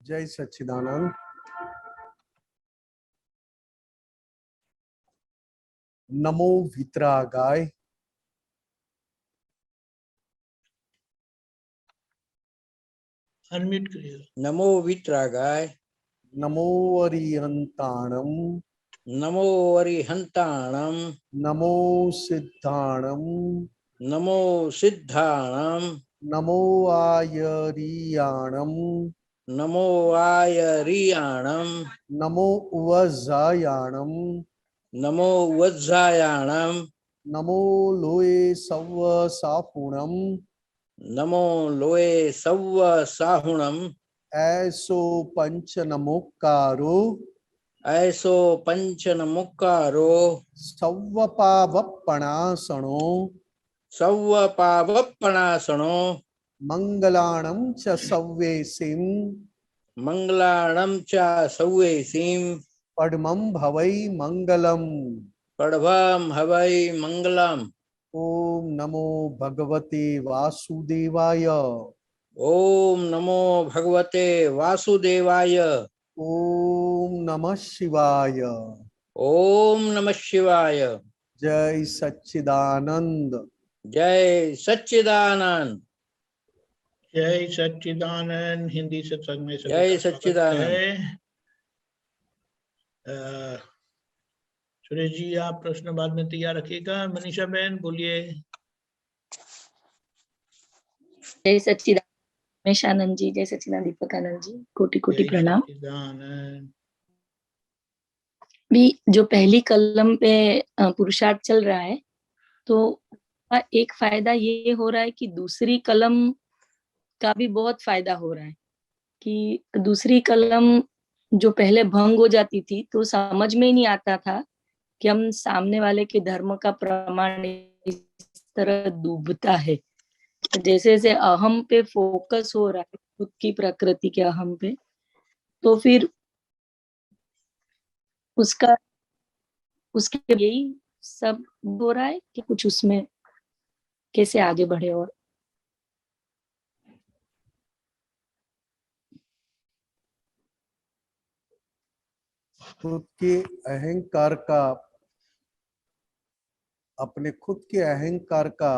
जय सच्चिदानंद। नमो वितरागाय। अनम्यूट करिए। नमो वितरागाय। नमो अरिहंताणम। नमो अरिहंताणम। नमो सिद्धाणम। नमो सिद्धाणम। नमो आयरियाणम। नमो आयरियाणम। नमो उवजायाणम। नमो वज्जायाणम। नमो लोए सव्व सापुणम। नमो लोए सव्व साहुणम। ऐसो पंच नमोकारो। ऐसो पंचन मुक्कारो। सव्व पावपणासणो। सव्व पावपणासणो। मंगलाणं च सव्येसिं। मंगलाणं च सव्येसिं। पद्मं भवै मंगलम्। पद्मं हवै मंगलम्। ओम नमो भगवते वासुदेवाय। ओम नमो भगवते वासुदेवाय। ओम नमः शिवाय। ओम नमः शिवाय। जय सच्चिदानंद। जय सच्चिदानंद। जय सच्चिदानंद। हिंदी सत्संग में सभी जय का स्वागत सच्चिदानंद। है। सुरेश जी, आप प्रश्न बाद में तैयार रखिएगा। मनीषा बहन बोलिए। जय सच्चिदानंद रमेशानंद जी, जय सच्चिदानंद दीपकानंद जी, कोटि कोटि जय प्रणाम। सच्चिदानंद। भी जो पहली कलम पे पुरुषार्थ चल रहा है, तो एक फायदा ये हो रहा है कि दूसरी कलम का भी बहुत फायदा हो रहा है कि दूसरी कलम जो पहले भंग हो जाती थी तो समझ में ही नहीं आता था कि हम सामने वाले के धर्म का प्रमाण इस तरह डूबता है। जैसे जैसे अहम पे फोकस हो रहा है, खुद की प्रकृति के अहम पे, तो फिर उसके यही सब हो रहा है कि कुछ उसमें कैसे आगे बढ़े। और खुद के अहंकार का, अपने खुद के अहंकार का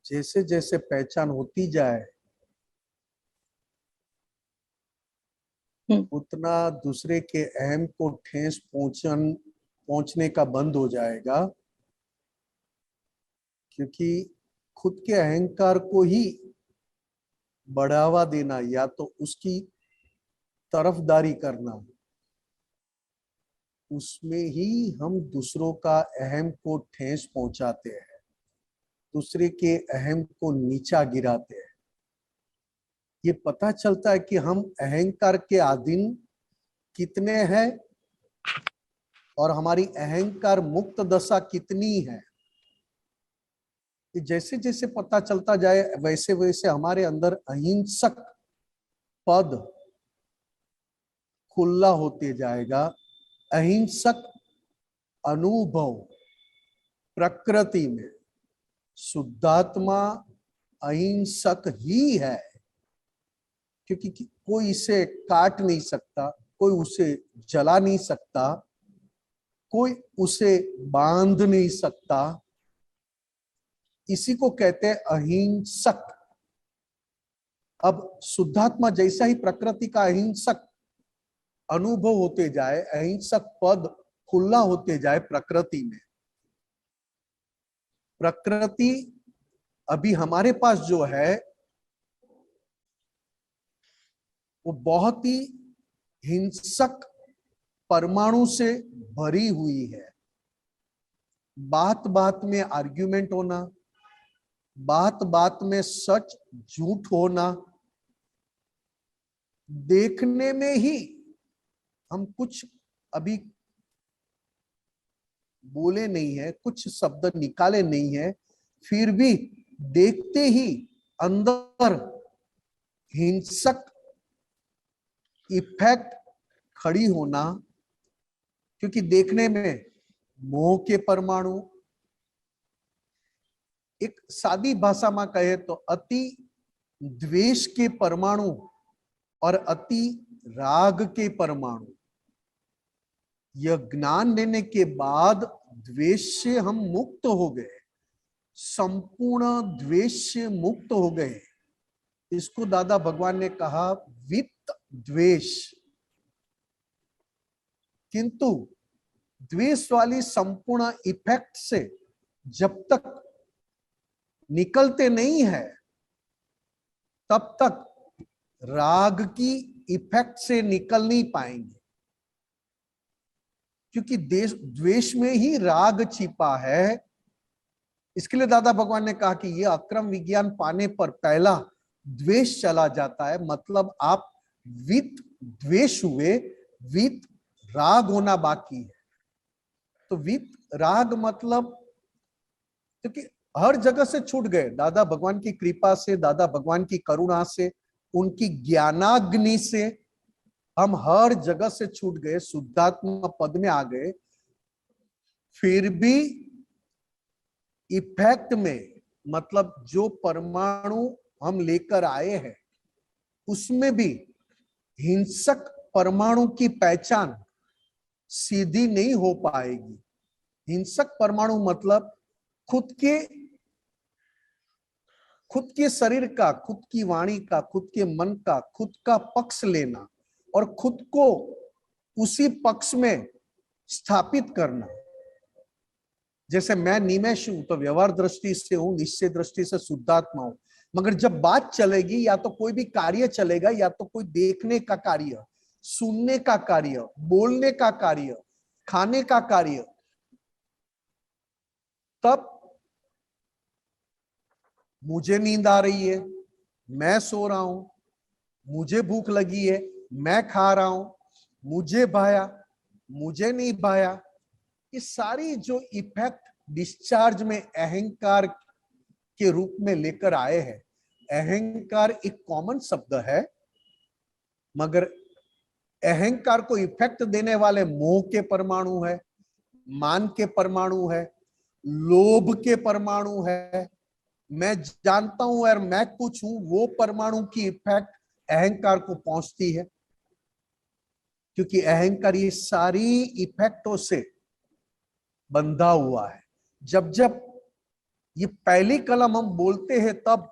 जैसे जैसे पहचान होती जाए उतना दूसरे के अहम को ठेस पहुंचने का बंद हो जाएगा, क्योंकि खुद के अहंकार को ही बढ़ावा देना या तो उसकी तरफदारी करना, उसमें ही हम दूसरों का अहम को ठेस पहुंचाते हैं, दूसरे के अहम को नीचा गिराते हैं। ये पता चलता है कि हम अहंकार के अधीन कितने हैं और हमारी अहंकार मुक्त दशा कितनी है। जैसे जैसे पता चलता जाए वैसे वैसे हमारे अंदर अहिंसक पद खुला होते जाएगा। अहिंसक अनुभव प्रकृति में, शुद्धात्मा अहिंसक ही है, क्योंकि कोई इसे काट नहीं सकता, कोई उसे जला नहीं सकता, कोई उसे बांध नहीं सकता। इसी को कहते हैं अहिंसक। अब शुद्धात्मा जैसा ही प्रकृति का अहिंसक अनुभव होते जाए, अहिंसक पद खुला होते जाए प्रकृति में, प्रकृति अभी हमारे पास जो है वो बहुत ही हिंसक परमाणु से भरी हुई है। बात बात में आर्ग्यूमेंट होना, बात बात में सच झूठ होना, देखने में ही हम कुछ अभी बोले नहीं है, कुछ शब्द निकाले नहीं है, फिर भी देखते ही अंदर हिंसक इफेक्ट खड़ी होना, क्योंकि देखने में मोह के परमाणु, एक सादी भाषा में कहे तो अति द्वेष के परमाणु और अति राग के परमाणु। यह ज्ञान लेने के बाद द्वेष से हम मुक्त हो गए, संपूर्ण द्वेष से मुक्त हो गए। इसको दादा भगवान ने कहा वित्त द्वेष। किंतु द्वेष वाली संपूर्ण इफेक्ट से जब तक निकलते नहीं है तब तक राग की इफेक्ट से निकल नहीं पाएंगे, क्योंकि द्वेष में ही राग छिपा है। इसके लिए दादा भगवान ने कहा कि यह अक्रम विज्ञान पाने पर पहला द्वेष चला जाता है, मतलब आप वित द्वेष हुए, वित राग होना बाकी है। तो वित राग मतलब, क्योंकि हर जगह से छूट गए दादा भगवान की कृपा से, दादा भगवान की करुणा से, उनकी ज्ञानाग्नि से हम हर जगह से छूट गए, शुद्धात्मा पद में आ गए। फिर भी इफेक्ट में, मतलब जो परमाणु हम लेकर आए हैं उसमें भी हिंसक परमाणु की पहचान सीधी नहीं हो पाएगी। हिंसक परमाणु मतलब खुद के शरीर का, खुद की वाणी का, खुद के मन का, खुद का पक्ष लेना और खुद को उसी पक्ष में स्थापित करना। जैसे मैं निमेष हूं तो व्यवहार दृष्टि से हूं, निश्चय दृष्टि से शुद्धात्मा हूं, मगर जब बात चलेगी या तो कोई भी कार्य चलेगा, या तो कोई देखने का कार्य, सुनने का कार्य, बोलने का कार्य, खाने का कार्य, तब मुझे नींद आ रही है, मैं सो रहा हूं, मुझे भूख लगी है, मैं खा रहा हूं, मुझे भाया, मुझे नहीं भाया, ये सारी जो इफेक्ट डिस्चार्ज में अहंकार के रूप में लेकर आए हैं। अहंकार एक कॉमन शब्द है, मगर अहंकार को इफेक्ट देने वाले मोह के परमाणु है, मान के परमाणु है, लोभ के परमाणु है, मैं जानता हूं और मैं कुछ हूं, वो परमाणु की इफेक्ट अहंकार को पहुंचती है। क्योंकि अहंकार ये सारी इफेक्टों से बंधा हुआ है। जब जब ये पहली कलम हम बोलते हैं तब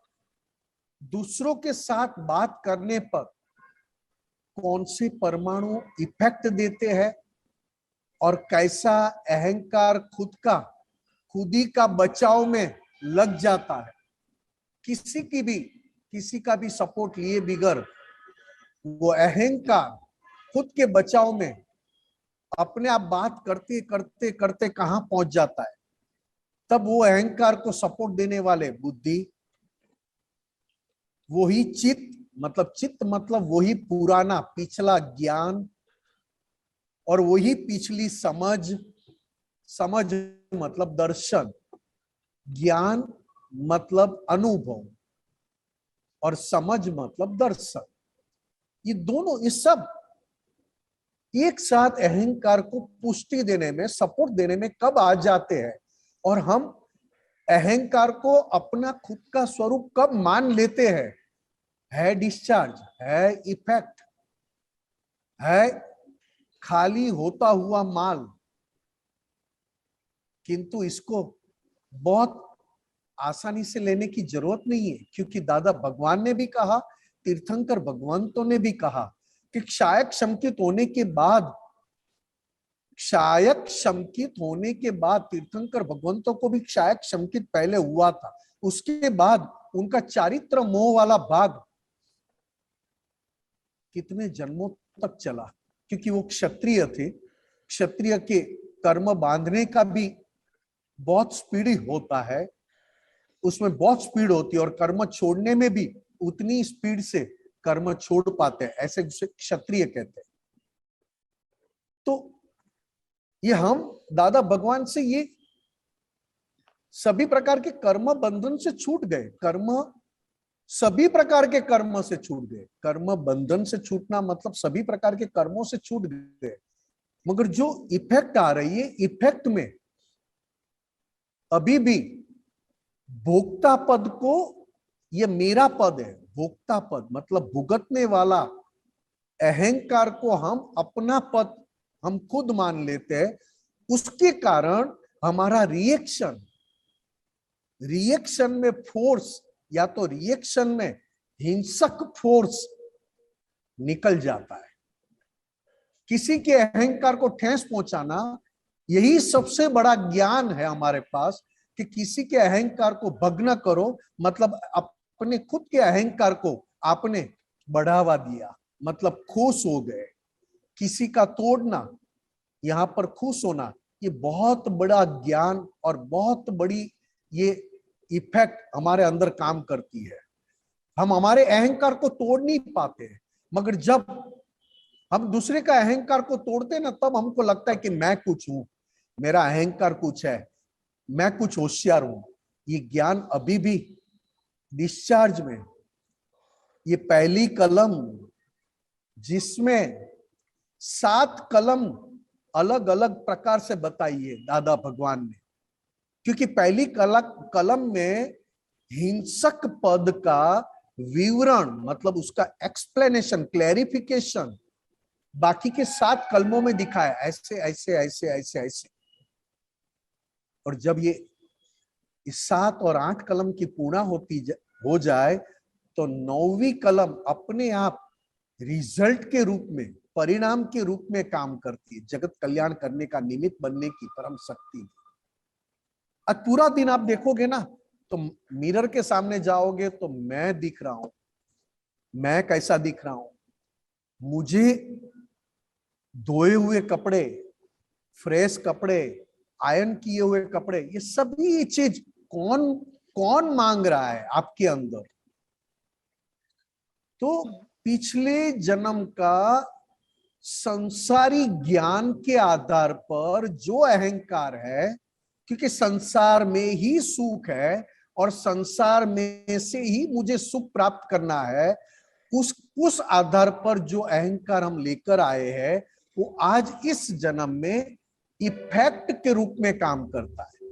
दूसरों के साथ बात करने पर कौन से परमाणु इफेक्ट देते हैं और कैसा अहंकार खुद ही का बचाव में लग जाता है। किसी का भी सपोर्ट लिए बिगर वो अहंकार खुद के बचाव में अपने आप बात करते करते करते कहां पहुंच जाता है। तब वो अहंकार को सपोर्ट देने वाले बुद्धि, वही चित्त मतलब वही पुराना पिछला ज्ञान और वही पिछली समझ मतलब दर्शन, ज्ञान मतलब अनुभव और समझ मतलब दर्शन। ये दोनों, ये सब एक साथ अहंकार को पुष्टि देने में, सपोर्ट देने में कब आ जाते हैं, और हम अहंकार को अपना खुद का स्वरूप कब मान लेते हैं। है डिस्चार्ज, है इफेक्ट, है खाली होता हुआ माल, किंतु इसको बहुत आसानी से लेने की जरूरत नहीं है। क्योंकि दादा भगवान ने भी कहा, तीर्थंकर भगवंतों ने भी कहा कि क्षायक शंकित होने के बाद तीर्थंकर भगवंतों को भी क्षायक शंकित पहले हुआ था। उसके बाद उनका चारित्र मोह वाला भाग कितने जन्मों तक चला, क्योंकि वो क्षत्रिय थे। क्षत्रिय के कर्म बांधने का भी बहुत स्पीड होता है, उसमें बहुत स्पीड होती है, और कर्म छोड़ने में भी उतनी स्पीड से कर्म छोड़ पाते हैं, ऐसे क्षत्रिय कहते हैं। तो ये हम दादा भगवान से ये सभी प्रकार के कर्म बंधन से छूट गए, सभी प्रकार के कर्म से छूट गए। कर्म बंधन से छूटना मतलब सभी प्रकार के कर्मों से छूट गए। मगर जो इफेक्ट आ रही है, इफेक्ट में अभी भी भोक्ता पद को, ये मेरा पद है, भोक्ता पद मतलब भुगतने वाला अहंकार को हम अपना पद हम खुद मान लेते हैं, उसके कारण हमारा रिएक्शन में फोर्स या तो रिएक्शन में हिंसक फोर्स निकल जाता है। किसी के अहंकार को ठेस पहुंचाना, यही सबसे बड़ा ज्ञान है हमारे पास कि किसी के अहंकार को भग्न करो, मतलब अपने खुद के अहंकार को आपने बढ़ावा दिया, मतलब खुश हो गए। किसी का तोड़ना, यहाँ पर खुश होना, ये बहुत बड़ा ज्ञान और बहुत बड़ी ये इफेक्ट हमारे अंदर काम करती है। हम हमारे अहंकार को तोड़ नहीं पाते हैं, मगर जब हम दूसरे का अहंकार को तोड़ते हैं ना, तब हमको लगता है कि मैं कुछ हूं, मेरा अहंकार कुछ है, मैं कुछ होशियार हूं। ये ज्ञान अभी भी डिस्चार्ज में, ये पहली कलम जिसमें 7 कलम अलग अलग प्रकार से बताई है दादा भगवान ने, क्योंकि पहली कलम में हिंसक पद का विवरण, मतलब उसका एक्सप्लेनेशन, क्लैरिफिकेशन बाकी के 7 कलमों में दिखाया, ऐसे ऐसे ऐसे ऐसे ऐसे। और जब ये 7 और 8 कलम की पूर्ण हो जाए तो 9वीं कलम अपने आप रिजल्ट के रूप में, परिणाम के रूप में काम करती है, जगत कल्याण करने का निमित्त बनने की परम शक्ति। आज पूरा दिन आप देखोगे ना, तो मिरर के सामने जाओगे तो मैं दिख रहा हूं, मैं कैसा दिख रहा हूं, मुझे धोए हुए कपड़े, फ्रेश कपड़े, आयरन किए हुए कपड़े, ये सभी चीज कौन कौन मांग रहा है आपके अंदर? तो पिछले जन्म का संसारी ज्ञान के आधार पर जो अहंकार है, क्योंकि संसार में ही सुख है और संसार में से ही मुझे सुख प्राप्त करना है, उस आधार पर जो अहंकार हम लेकर आए हैं, वो आज इस जन्म में इफेक्ट के रूप में काम करता है।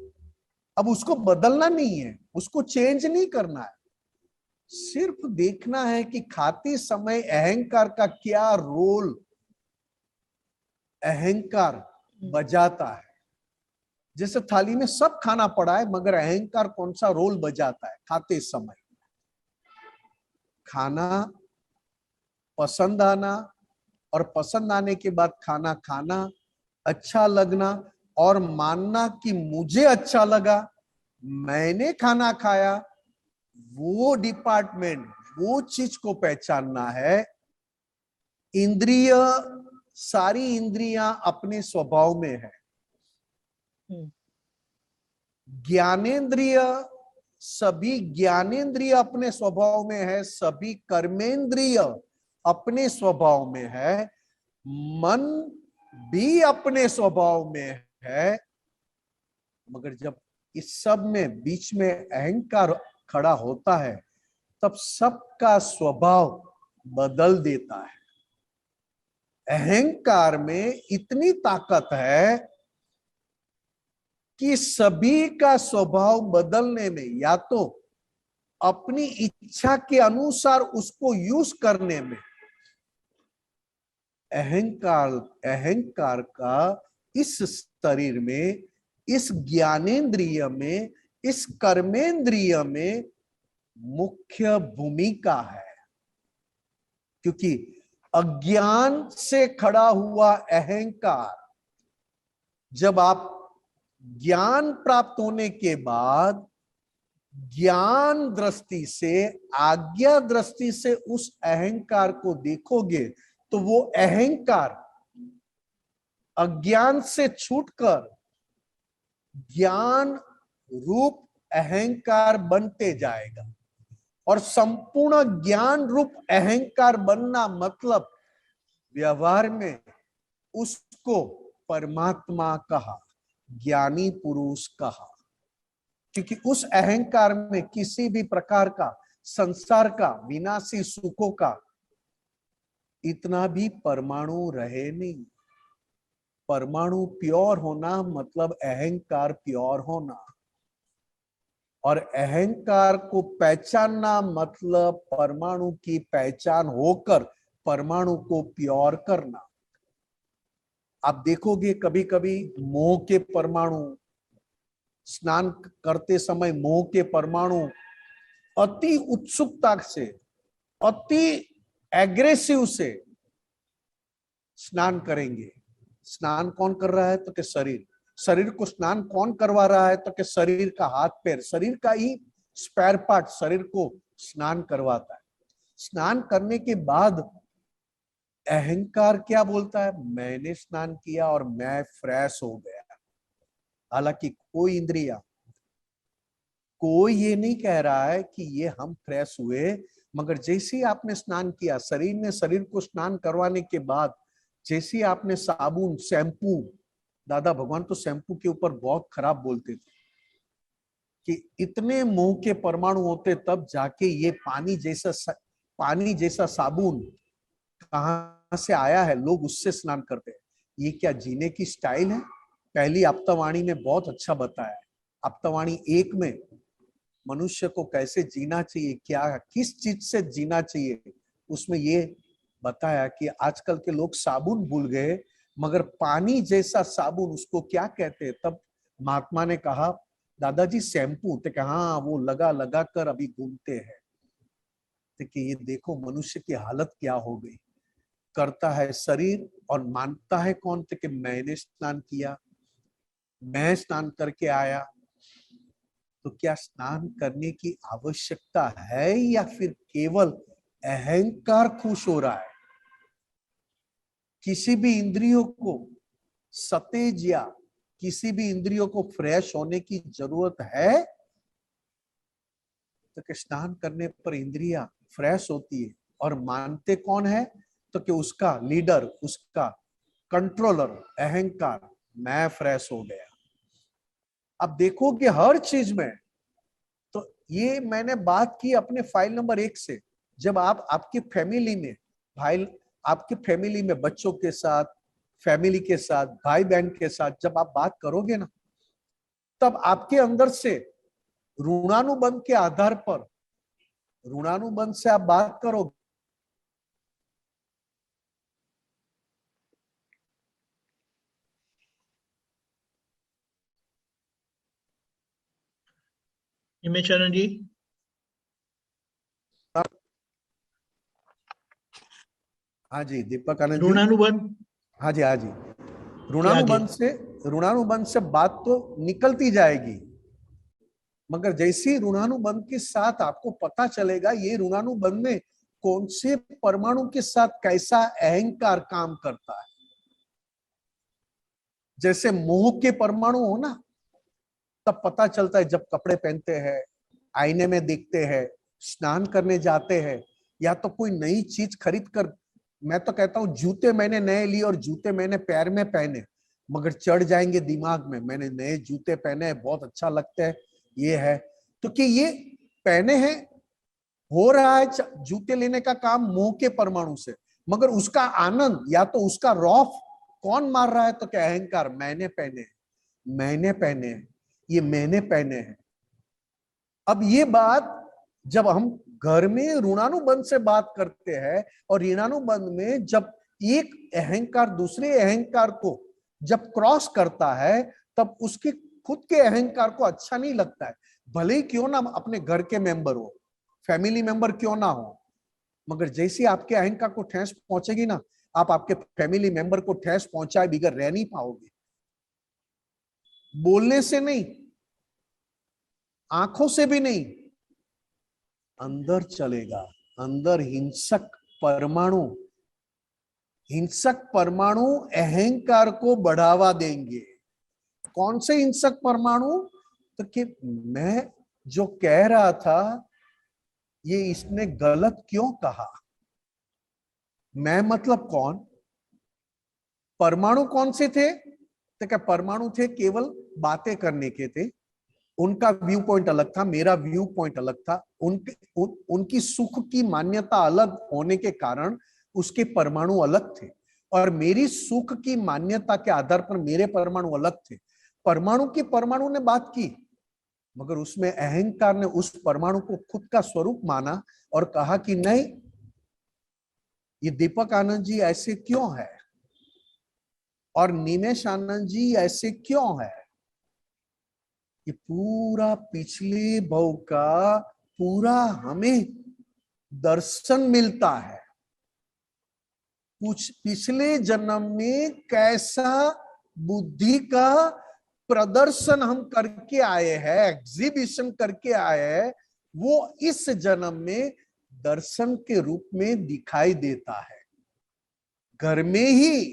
अब उसको बदलना नहीं है, उसको चेंज नहीं करना है, सिर्फ देखना है कि खाते समय अहंकार का क्या रोल अहंकार बजाता है। जैसे थाली में सब खाना पड़ा है, मगर अहंकार कौन सा रोल बजाता है खाते समय? खाना पसंद आना, और पसंद आने के बाद खाना खाना, अच्छा लगना और मानना कि मुझे अच्छा लगा, मैंने खाना खाया, वो डिपार्टमेंट, वो चीज को पहचानना है। इंद्रिय, सारी इंद्रियां अपने स्वभाव में है। ज्ञानेंद्रिय, सभी ज्ञानेंद्रिय अपने स्वभाव में है, सभी कर्मेंद्रिय अपने स्वभाव में है, मन भी अपने स्वभाव में है। मगर जब इस सब में बीच में अहंकार खड़ा होता है, तब सबका स्वभाव बदल देता है। अहंकार में इतनी ताकत है कि सभी का स्वभाव बदलने में, या तो अपनी इच्छा के अनुसार उसको यूज करने में, अहंकार का इस शरीर में, इस ज्ञानेंद्रिय में, इस कर्मेंद्रिय में मुख्य भूमिका है। क्योंकि अज्ञान से खड़ा हुआ अहंकार, जब आप ज्ञान प्राप्त होने के बाद ज्ञान दृष्टि से, आज्ञा दृष्टि से उस अहंकार को देखोगे, तो वो अहंकार अज्ञान से छूटकर ज्ञान रूप अहंकार बनते जाएगा। और संपूर्ण ज्ञान रूप अहंकार बनना मतलब व्यवहार में उसको परमात्मा कहा, ज्ञानी पुरुष कहा। क्योंकि उस अहंकार में किसी भी प्रकार का संसार का विनाशी सुखों का इतना भी परमाणु रहे नहीं। परमाणु प्योर होना मतलब अहंकार प्योर होना, और अहंकार को पहचानना मतलब परमाणु की पहचान होकर परमाणु को प्योर करना। आप देखोगे कभी कभी मोह के परमाणु, स्नान करते समय मोह के परमाणु अति उत्सुकता से, अति एग्रेसिव से स्नान करेंगे। स्नान कौन कर रहा है? तो कि शरीर। शरीर को स्नान कौन करवा रहा है? तो कि शरीर का हाथ पैर, शरीर का ही स्पेयर पार्ट शरीर को स्नान करवाता है। स्नान करने के बाद अहंकार क्या बोलता है? मैंने स्नान किया और मैं फ्रेश हो गया। हालांकि कोई इंद्रिया, कोई ये नहीं कह रहा है कि ये हम फ्रेश हुए, मगर जैसे ही आपने स्नान किया, शरीर ने शरीर को स्नान करवाने के बाद जैसे ही आपने साबुन, शैम्पू, दादा भगवान तो शैम्पू के ऊपर बहुत खराब बोलते थे कि इतने मोह के परमाणु होते तब जाके ये पानी जैसा साबुन कहां से आया है, लोग उससे स्नान करते हैं। ये क्या जीने की स्टाइल है? पहली अप्तवाणी ने बहुत अच्छा बताया। अप्तवाणी 1 में मनुष्य को कैसे जीना चाहिए, क्या किस चीज से जीना चाहिए, उसमें ये बताया कि आजकल के लोग साबुन भूल गए, मगर पानी जैसा साबुन उसको क्या कहते हैं? तब महात्मा ने कहा दादाजी शैम्पू। तो कहा हाँ, वो लगा लगा कर अभी घूमते हैं। तो ये देखो मनुष्य की हालत क्या हो गई। करता है शरीर और मानता है कौन? तो कि मैंने स्नान किया, मैं स्नान करके आया। तो क्या स्नान करने की आवश्यकता है या फिर केवल अहंकार खुश हो रहा है? किसी भी इंद्रियों को सतेज या किसी भी इंद्रियों को फ्रेश होने की जरूरत है? तो कि स्नान करने पर इंद्रिया फ्रेश होती है। और मानते कौन है? तो कि उसका लीडर, उसका कंट्रोलर अहंकार, मैं फ्रेश हो गया। अब देखो कि हर चीज में, तो ये मैंने बात की अपने फाइल नंबर 1 से। जब आप आपकी फैमिली में, भाई आपकी फैमिली में बच्चों के साथ, फैमिली के साथ, भाई बहन के साथ जब आप बात करोगे ना, तब आपके अंदर से ऋणानुबंध के आधार पर, ऋणानुबंध से आप बात करोगे। हिमेशानंद जी, हाँ जी दीपक आनंद जी। ऋणानुबंध। हाँ जी, हाँ जी। आगे। ऋणानुबंध से बात तो निकलती जाएगी, मगर जैसे ही ऋणानुबंध के साथ आपको पता चलेगा ये ऋणानुबंध में कौन से परमाणु के साथ कैसा अहंकार काम करता है। जैसे मोह के परमाणु हो ना, तब पता चलता है जब कपड़े पहनते हैं, आईने में देखते हैं, स्नान करने जाते हैं, या तो कोई नई चीज खरीद कर, मैं तो कहता हूँ जूते मैंने नए लिए और जूते मैंने पैर में पहने, मगर चढ़ जाएंगे दिमाग में मैंने नए जूते पहने हैं, बहुत अच्छा लगता है, ये है। तो कि ये पहने हैं, हो रहा है जूते लेने का काम मोह के परमाणु से, मगर उसका आनंद या तो उसका रौफ कौन मार रहा है? तो क्या अहंकार, मैंने पहने, मैंने पहने, ये मैंने पहने हैं। अब ये बात जब हम घर में ऋणानुबंध से बात करते हैं, और ऋणानुबंध में जब एक अहंकार दूसरे अहंकार को जब क्रॉस करता है, तब उसके खुद के अहंकार को अच्छा नहीं लगता है। भले ही क्यों ना अपने घर के मेंबर हो, फैमिली मेंबर क्यों ना हो, मगर जैसे आपके अहंकार को ठेस पहुंचेगी ना, आप आपके फैमिली मेंबर को ठेस पहुंचाए बिगड़ रह नहीं पाओगे। बोलने से नहीं, आंखों से भी नहीं, अंदर चलेगा। अंदर हिंसक परमाणु अहंकार को बढ़ावा देंगे। कौन से हिंसक परमाणु? तो कि मैं जो कह रहा था ये इसने गलत क्यों कहा। मैं मतलब कौन? परमाणु कौन से थे? तो क्या परमाणु थे केवल बातें करने के थे, उनका व्यू पॉइंट अलग था, मेरा व्यू पॉइंट अलग था। उनकी सुख की मान्यता अलग होने के कारण उसके परमाणु अलग थे, और मेरी सुख की मान्यता के आधार पर मेरे परमाणु अलग थे। परमाणु ने बात की, मगर उसमें अहंकार ने उस परमाणु को खुद का स्वरूप माना और कहा कि नहीं, ये दीपक आनंद जी ऐसे क्यों है और निमेश आनंद जी ऐसे क्यों है? ये पूरा पिछले भव का पूरा हमें दर्शन मिलता है। कुछ पिछले जन्म में कैसा बुद्धि का प्रदर्शन हम करके आए हैं, एग्जीबिशन करके आए हैं, वो इस जन्म में दर्शन के रूप में दिखाई देता है। घर में ही,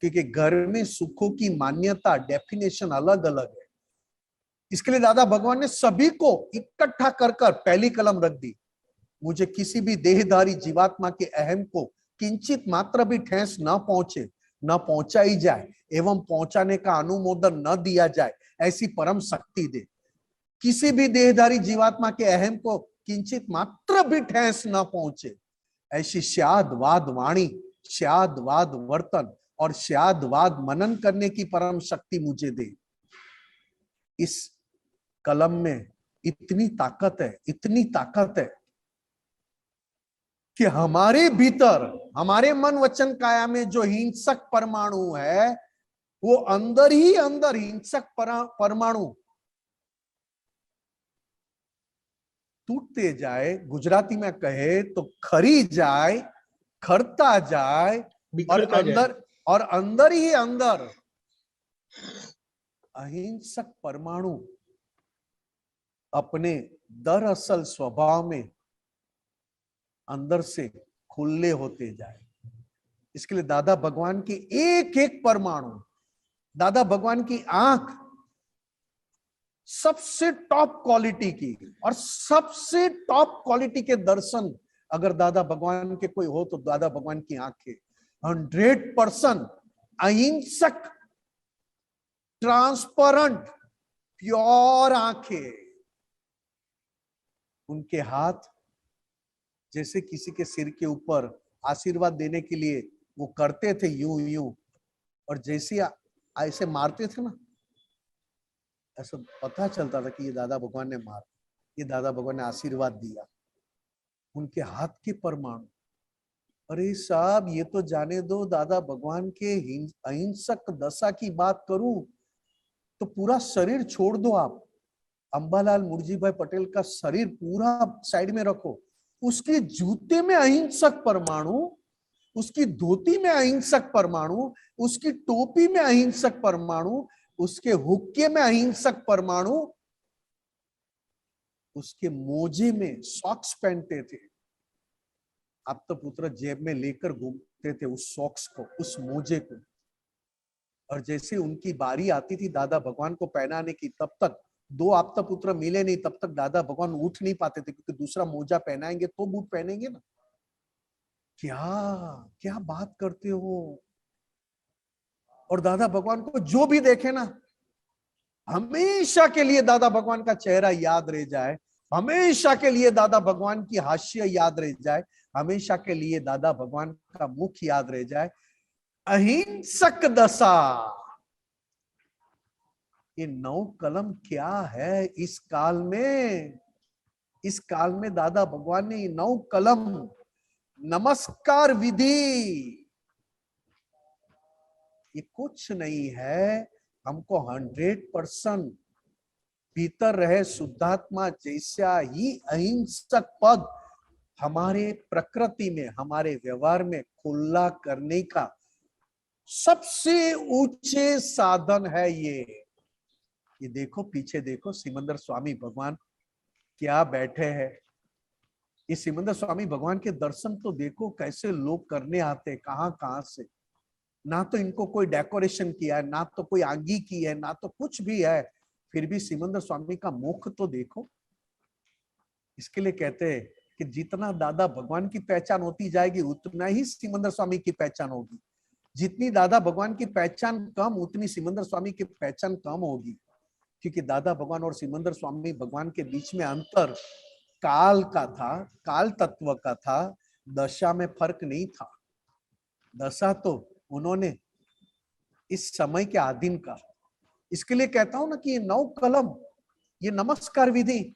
क्योंकि घर में सुखों की मान्यता, डेफिनेशन अलग अलग है। इसके लिए दादा भगवान ने सभी को इकट्ठा कर पहली कलम रख दी। मुझे किसी भी देहधारी जीवात्मा के अहम को किंचित मात्र भी ठेस न पहुंचे, न पहुंचाई जाए एवं पहुंचाने का अनुमोदन न दिया जाए, ऐसी परम शक्ति दे। किसी भी देहधारी जीवात्मा के अहम को किंचित मात्र भी ठेस न पहुंचे, ऐसी श्यादवाद वाणी, श्यादवाद वर्तन और श्यादवाद मनन करने की परम शक्ति मुझे दे। इस कलम में इतनी ताकत है, इतनी ताकत है कि हमारे भीतर, हमारे मन वचन काया में जो हिंसक परमाणु है, वो अंदर ही अंदर हिंसक परमाणु टूटते जाए। गुजराती में कहे तो खरी जाए, खरता जाए और अंदर ही अंदर अहिंसक परमाणु अपने दरअसल स्वभाव में अंदर से खुले होते जाए। इसके लिए दादा भगवान की एक एक परमाणु, दादा भगवान की आंख सबसे टॉप क्वालिटी की, और सबसे टॉप क्वालिटी के दर्शन अगर दादा भगवान के कोई हो तो दादा भगवान की आंखें 100% अहिंसक, ट्रांसपेरेंट, प्योर आंखें। उनके हाथ जैसे किसी के सिर के ऊपर आशीर्वाद देने के लिए वो करते थे यूं यूं, और जैसे ऐसे मारते थे ना, ऐसा पता चलता था कि ये दादा भगवान ने मारा, ये दादा भगवान ने आशीर्वाद दिया। उनके हाथ के परमाणु, अरे साहब ये तो जाने दो, दादा भगवान के अहिंसक दशा की बात करूं तो पूरा शरीर छोड़ दो आप। अंबालाल मुर्जी भाई पटेल का शरीर पूरा साइड में रखो, उसके जूते में अहिंसक परमाणु, उसकी धोती में अहिंसक परमाणु, उसकी टोपी में अहिंसक परमाणु, उसके हुक्के में अहिंसक परमाणु, उसके मोजे में सॉक्स पहनते थे। आप तो पुत्र जेब में लेकर घूमते थे उस सॉक्स को, उस मोजे को। और जैसे उनकी बारी आती थी दादा भगवान को पहनाने की, तब तक दो आपता पुत्र मिले नहीं, तब तक दादा भगवान उठ नहीं पाते थे, क्योंकि दूसरा मोजा पहनाएंगे तो बूट पहनेंगे ना। क्या क्या बात करते हो। और दादा भगवान को जो भी देखे ना, हमेशा के लिए दादा भगवान का चेहरा याद रह जाए, हमेशा के लिए दादा भगवान की हास्य याद रह जाए, हमेशा के लिए दादा भगवान का मुख याद रह जाए। अहिंसक दशा, ये 9 कलम क्या है इस काल में। इस काल में दादा भगवान ने ये 9 कलम, नमस्कार विधि, ये कुछ नहीं है। हमको 100% भीतर रहे शुद्धात्मा जैसा ही अहिंसक पद हमारे प्रकृति में, हमारे व्यवहार में खुला करने का सबसे ऊंचे साधन है ये देखो पीछे देखो, सिमंदर स्वामी भगवान क्या बैठे हैं। ये सिमंदर स्वामी भगवान के दर्शन तो देखो कैसे लोग करने आते, कहां कहां से। ना तो इनको कोई डेकोरेशन किया है, ना तो कोई आंगी की है, ना तो कुछ भी है, फिर भी सिमंदर स्वामी का मुख तो देखो। इसके लिए कहते हैं कि जितना दादा भगवान की पहचान होती जाएगी उतना ही सिमंदर स्वामी की पहचान होगी। जितनी दादा भगवान की पहचान कम, उतनी सिमंदर स्वामी की पहचान कम होगी। क्योंकि दादा भगवान और सिमंदर स्वामी भगवान के बीच में अंतर काल का था, काल तत्व का था, दशा में फर्क नहीं था। दशा तो उन्होंने इस समय के अधीन का। इसके लिए कहता हूं ना कि ये 9 कलम, ये नमस्कार विधि,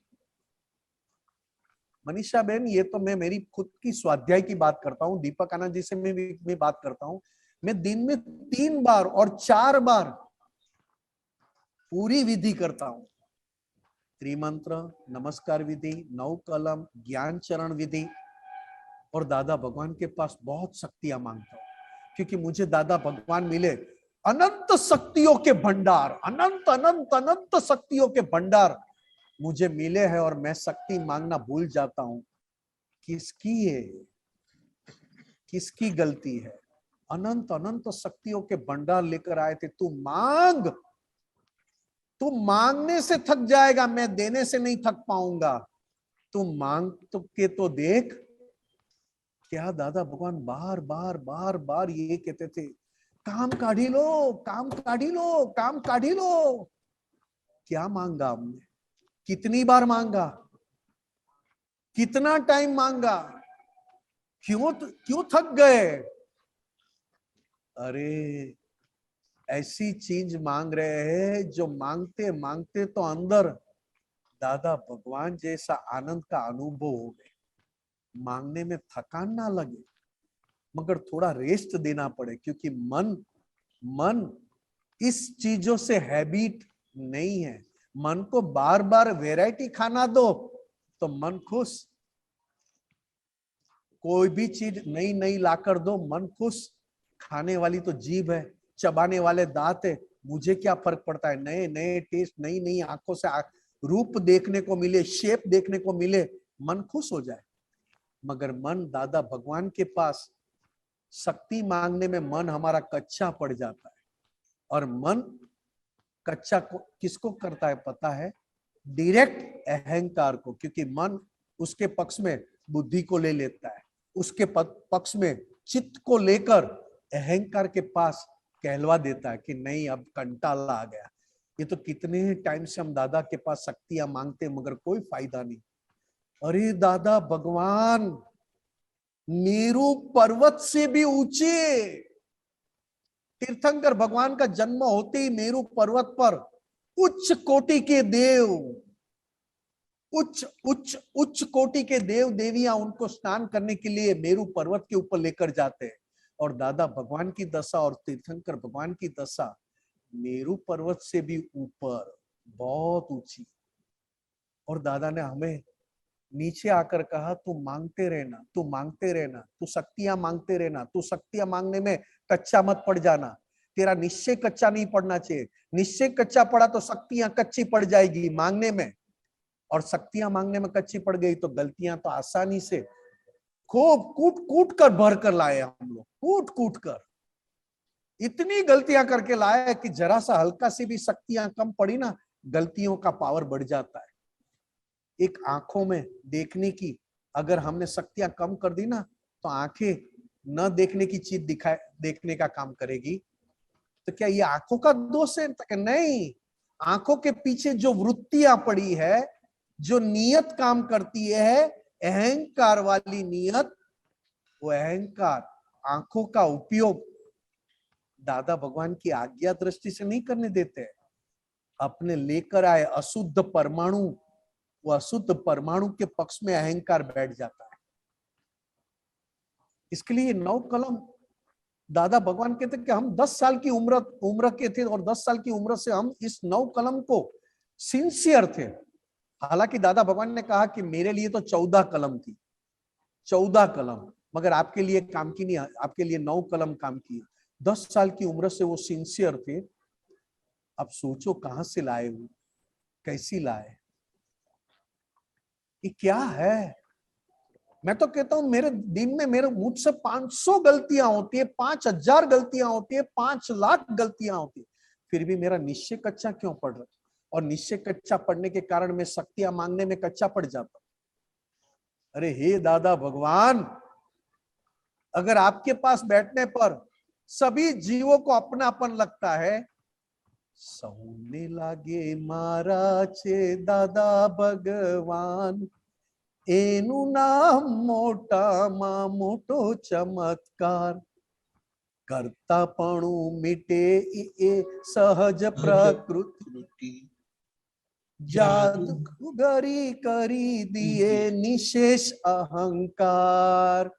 मनीषा बहन, ये तो मैं मेरी खुद की स्वाध्याय की बात करता हूँ, दीपक आनंद जी से मैं बात करता हूँ। मैं दिन में 3 बार और 4 बार पूरी विधि करता हूँ। त्रिमंत्र, नमस्कार विधि, 9 कलम, ज्ञान चरण विधि, और दादा भगवान के पास बहुत शक्तियां मांगता हूँ, क्योंकि मुझे दादा भगवान मिले अनंत शक्तियों के भंडार, अनंत अनंत अनंत शक्तियों के भंडार मुझे मिले हैं, और मैं शक्ति मांगना भूल जाता हूं। किसकी है, किसकी गलती है? अनंत अनंत शक्तियों के भंडार लेकर आए थे। तू मांग, तू मांगने से थक जाएगा, मैं देने से नहीं थक पाऊंगा। तू मांग तो के तो देख। क्या दादा भगवान बार बार बार बार ये कहते थे, काम काढ़ी लो, काम काढ़ी लो, काम काढ़ी लो। क्या मांगा हमने? कितनी बार मांगा? कितना टाइम मांगा? क्यों थक गए? अरे ऐसी चीज मांग रहे हैं जो मांगते मांगते तो अंदर दादा भगवान जैसा आनंद का अनुभव हो गए। मांगने में थकान ना लगे, मगर थोड़ा रेस्ट देना पड़े, क्योंकि मन इस चीजों से हैबिट नहीं है। मन को बार बार वैरायटी खाना दो तो मन खुश। कोई भी चीज नई नई लाकर दो, मन खुश। खाने वाली तो जीभ है, चबाने वाले दांत है, मुझे क्या फर्क पड़ता है? नए नए टेस्ट, नई नई आंखों से रूप देखने को मिले, शेप देखने को मिले, मन खुश हो जाए। मगर मन दादा भगवान के पास शक्ति मांगने में मन हमारा कच्चा पड़ जाता है। और मन कच्चा किसको करता है पता है? डायरेक्ट अहंकार को, क्योंकि मन उसके पक्ष में बुद्धि को ले लेता है, उसके पक्ष में चित्त को लेकर अहंकार के पास कहलवा देता है कि नहीं, अब कंटाला आ गया। ये तो कितने टाइम से हम दादा के पास शक्तियां मांगते मगर कोई फायदा नहीं। अरे दादा भगवान मेरू पर्वत से भी ऊंचे, तीर्थंकर भगवान का जन्म होते ही मेरू पर्वत पर उच्च कोटि के देव, उच्च उच्च उच्च कोटि के देव देवियां उनको स्नान करने के लिए मेरू पर्वत के ऊपर लेकर जाते हैं। और दादा भगवान की दशा और तीर्थंकर भगवान की दशा मेरू पर्वत से भी ऊपर, बहुत ऊंची। और दादा ने हमें नीचे आकर कहा, तू मांगते रहना, तू मांगते रहना, तू शक्तियां मांगते रहना, तू शक्तियां मांगने में कच्चा मत पड़ जाना। तेरा निश्चय कच्चा नहीं पड़ना चाहिए। निश्चय कच्चा पड़ा तो शक्तियां कच्ची पड़ जाएगी मांगने में, और शक्तियां मांगने में कच्ची पड़ गई तो गलतियां तो आसानी से खूब कूट कूट कर भर कर लाए हम लोग, कूट कूट कर इतनी गलतियां करके लाए कि जरा सा हल्का सी भी शक्तियां कम पड़ी ना, गलतियों का पावर बढ़ जाता है। एक आंखों में देखने की अगर हमने शक्तियां कम कर दी ना, तो आंखें न देखने की चीज देखने का काम करेगी। तो क्या ये आंखों का दोष है? तो नहीं, आंखों के पीछे जो वृत्तियां पड़ी है, जो नियत काम करती है, अहंकार वाली नियत, वो अहंकार आंखों का उपयोग दादा भगवान की आज्ञा दृष्टि से नहीं करने देते। अपने लेकर आए अशुद्ध परमाणु, वो अशुद्ध परमाणु के पक्ष में अहंकार बैठ जाता है। इसके लिए 9 कलम दादा भगवान कहते कि हम 10 साल की उम्र के थे, और 10 साल की उम्र से हम इस 9 कलम को सिंसियर थे। हालांकि दादा भगवान ने कहा कि मेरे लिए तो 14 कलम थी, 14 कलम, मगर आपके लिए काम की नहीं, आपके लिए 9 कलम काम की। 10 साल की उम्र से वो सिंसियर थे। अब सोचो कहां से लाए वो, कैसी लाए, ये क्या है? मैं तो कहता हूं मेरे दिन में मेरे मुझसे 500 गलतियां होती है, 5000 गलतियां होती है, 5 लाख गलतियां होती है, फिर भी मेरा निश्चय कच्चा क्यों पड़ रहा है? और निश्चय कच्चा पड़ने के कारण मैं शक्तियां मांगने में कच्चा पड़ जाता हूं। अरे हे दादा भगवान, अगर आपके पास बैठने पर सभी जीवों को अपनापन लगता है, सौने लागे मारा छे दादा भगवान, एनु नाम मोटाમાં મોટો ચમત્કાર, કરતાપણું મીટે એ સહજ પ્રકૃતિ, जादूगरी करी दिए निशेष अहंकार।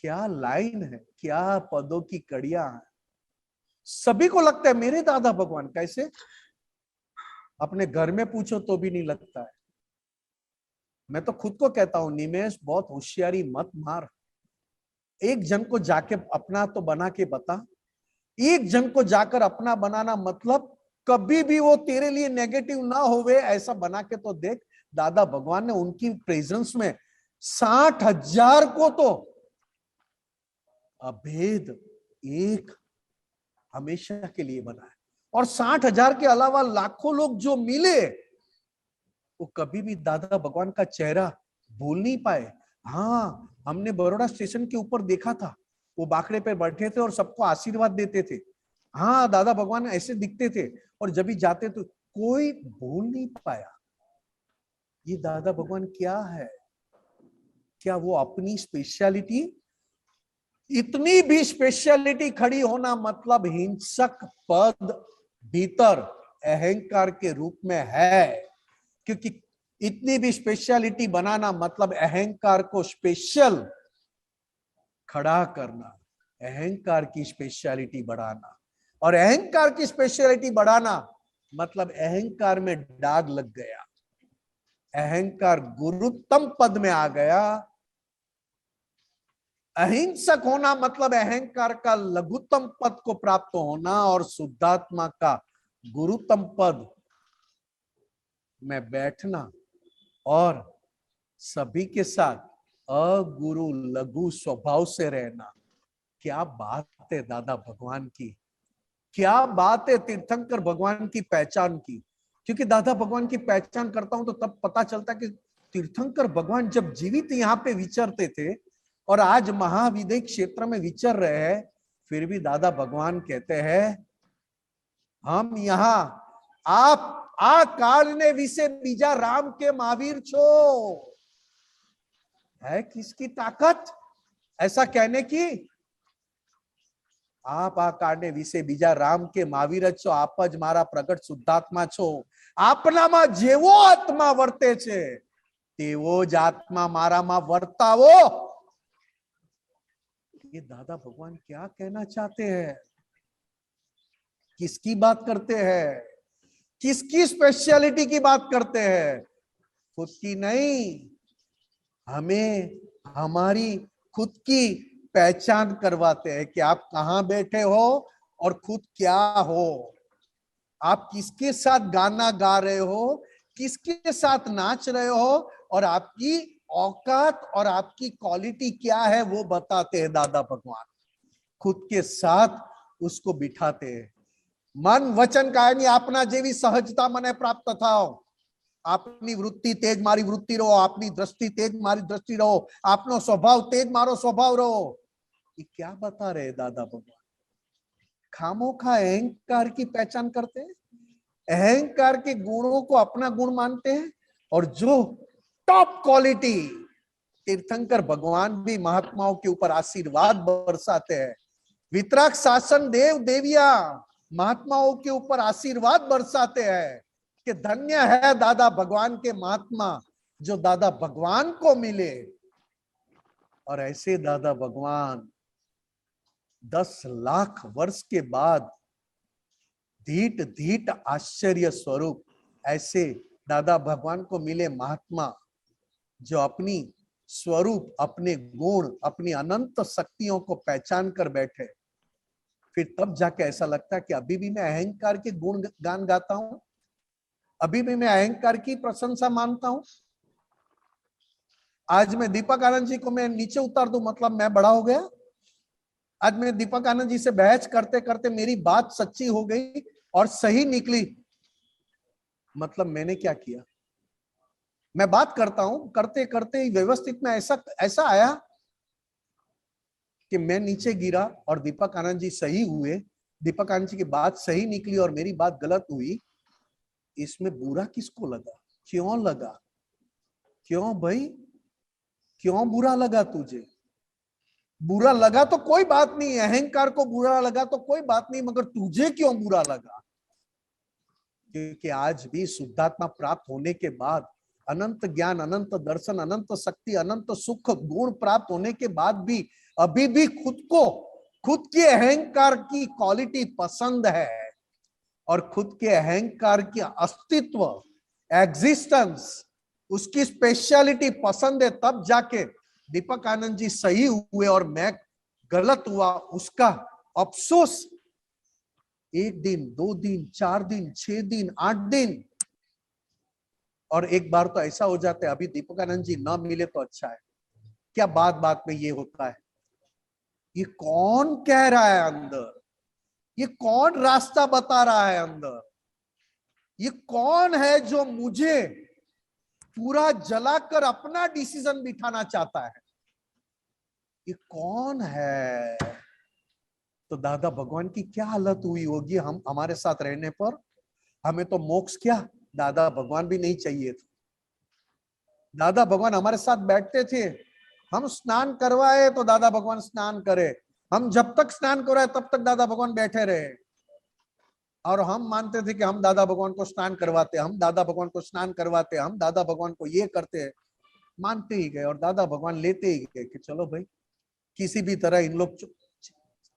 क्या लाइन है, क्या पदों की कड़ियां हैं। सभी को लगता है मेरे दादा भगवान, कैसे? अपने घर में पूछो तो भी नहीं लगता है। मैं तो खुद को कहता हूं, निमेश बहुत होशियारी मत मार। एक जन को जाके अपना तो बना के बता। एक जन को जाकर अपना बनाना मतलब कभी भी वो तेरे लिए नेगेटिव ना होवे ऐसा बना के तो देख। दादा भगवान ने उनकी प्रेजेंस में 60,000 को तो अभेद एक हमेशा के लिए बनाया, और 60,000 के अलावा लाखों लोग जो मिले वो कभी भी दादा भगवान का चेहरा भूल नहीं पाए। हाँ, हमने बड़ौदा स्टेशन के ऊपर देखा था, वो बाकड़े पे बैठे थे और सबको आशीर्वाद देते थे। हाँ, दादा भगवान ऐसे दिखते थे, और जब भी जाते तो कोई भूल नहीं पाया। ये दादा भगवान क्या है? क्या वो अपनी स्पेशलिटी, इतनी भी स्पेशलिटी खड़ी होना मतलब हिंसक पद भीतर अहंकार के रूप में है। क्योंकि इतनी भी स्पेशलिटी बनाना मतलब अहंकार को स्पेशल खड़ा करना, अहंकार की स्पेशलिटी बढ़ाना, और अहंकार की स्पेशलिटी बढ़ाना मतलब अहंकार में दाग लग गया, अहंकार गुरुत्तम पद में आ गया। अहिंसक होना मतलब अहंकार का लघुत्तम पद को प्राप्त होना, और शुद्धात्मा का गुरुत्तम पद में बैठना, और सभी के साथ अगुरु लघु स्वभाव से रहना। क्या बात है दादा भगवान की, क्या बात है तीर्थंकर भगवान की पहचान की। क्योंकि दादा भगवान की पहचान करता हूं तो तब पता चलता कि तीर्थंकर भगवान जब जीवित यहाँ पे विचरते थे और आज महाविदेह क्षेत्र में विचर रहे हैं, फिर भी दादा भगवान कहते हैं हम यहाँ आप आ काल ने विसे बीजा राम के महावीर छो। है किसकी ताकत ऐसा कहने की? आप आ काने विसे बीजा राम के महावीर छो, आप ज मारा प्रगट शुद्धात्मा छो। आपनाમાં જેવો આત્મા વર્તે છે તેવો જ આત્મા મારામાં વર્તાવો। ये दादा भगवान क्या कहना चाहते हैं? किसकी बात करते हैं? किसकी स्पेशलिटी की बात करते हैं? खुद की नहीं। हमें हमारी खुद की पहचान करवाते हैं कि आप कहां बैठे हो और खुद क्या हो, आप किसके साथ गाना गा रहे हो, किसके साथ नाच रहे हो, और आपकी औकात और आपकी क्वालिटी क्या है वो बताते हैं दादा भगवान। खुद के साथ उसको बिठाते हैं। मन वचन कायनी आपना जेवी सहजता मने प्राप्त थाओ। आपनी वृत्ति तेज मारी वृत्ति रहो, आपनी दृष्टि तेज मारी दृष्टि रहो, आपनो स्वभाव तेज मारो स्वभाव रहो। ये क्या बता रहे दादा भगवान? खामोखा अहंकार की पहचान करते हैं, अहंकार के गुणों को अपना गुण मानते हैं, और जो टॉप क्वालिटी तीर्थंकर भगवान भी महात्माओं के ऊपर आशीर्वाद बरसाते हैं। वितराग शासन देव देविया महात्माओं के ऊपर आशीर्वाद बरसाते हैं कि धन्य है दादा भगवान के महात्मा जो दादा भगवान को मिले। और ऐसे दादा भगवान 10 लाख वर्ष के बाद धीट धीट आश्चर्य स्वरूप ऐसे दादा भगवान को मिले महात्मा जो अपनी स्वरूप, अपने गुण, अपनी अनंत शक्तियों को पहचान कर बैठे। फिर तब जाके ऐसा लगता है कि अभी भी मैं अहंकार के गुण गान गाता हूं, अभी भी मैं अहंकार की प्रशंसा मानता हूं। आज मैं दीपक आनंद जी को मैं नीचे उतार दूं मतलब मैं बड़ा हो गया। आज मैं दीपक आनंद जी से बहस करते करते मेरी बात सच्ची हो गई और सही निकली, मतलब मैंने क्या किया? मैं बात करता हूं, करते करते व्यवस्थित में ऐसा आया कि मैं नीचे गिरा और दीपक आनंद जी सही हुए, दीपक आनंद जी की बात सही निकली और मेरी बात गलत हुई। इसमें बुरा किसको लगा? क्यों लगा? क्यों भाई, क्यों बुरा लगा तुझे? बुरा लगा तो कोई बात नहीं, अहंकार को बुरा लगा तो कोई बात नहीं, मगर तुझे क्यों बुरा लगा? क्योंकि आज भी शुद्धात्मा प्राप्त होने के बाद, अनंत ज्ञान, अनंत दर्शन, अनंत शक्ति, अनंत सुख गुण प्राप्त होने के बाद भी अभी भी खुद के अहंकार की क्वालिटी पसंद है और खुद के अहंकार की अस्तित्व, एग्जिस्टेंस, उसकी स्पेशलिटी पसंद है, तब जाके दीपक आनंद जी सही हुए और मैं गलत हुआ, उसका अफसोस 1 दिन, 2 दिन, 4 दिन, 6 दिन, 8 दिन, और एक बार तो ऐसा हो जाता है, अभी दीपक आनंद जी ना मिले तो अच्छा है। क्या बात बात में ये होता है? ये कौन कह रहा है अंदर? ये कौन रास्ता बता रहा है अंदर? ये कौन है जो मुझे पूरा जलाकर अपना डिसीजन बिठाना चाहता है? ये कौन है? तो दादा भगवान की क्या हालत हुई होगी हम हमारे साथ रहने पर? हमें तो मोक्ष क्या, दादा भगवान भी नहीं चाहिए थे। दादा भगवान हमारे साथ बैठते थे, हम स्नान करवाए तो दादा भगवान स्नान करे, हम जब तक स्नान करवाए तब तक दादा भगवान बैठे रहे, और हम मानते थे कि हम दादा भगवान को स्नान करवाते, हम दादा भगवान को स्नान करवाते, हम दादा भगवान को ये करते, मानते ही गए और दादा भगवान लेते ही गए कि चलो भाई किसी भी तरह इन लोग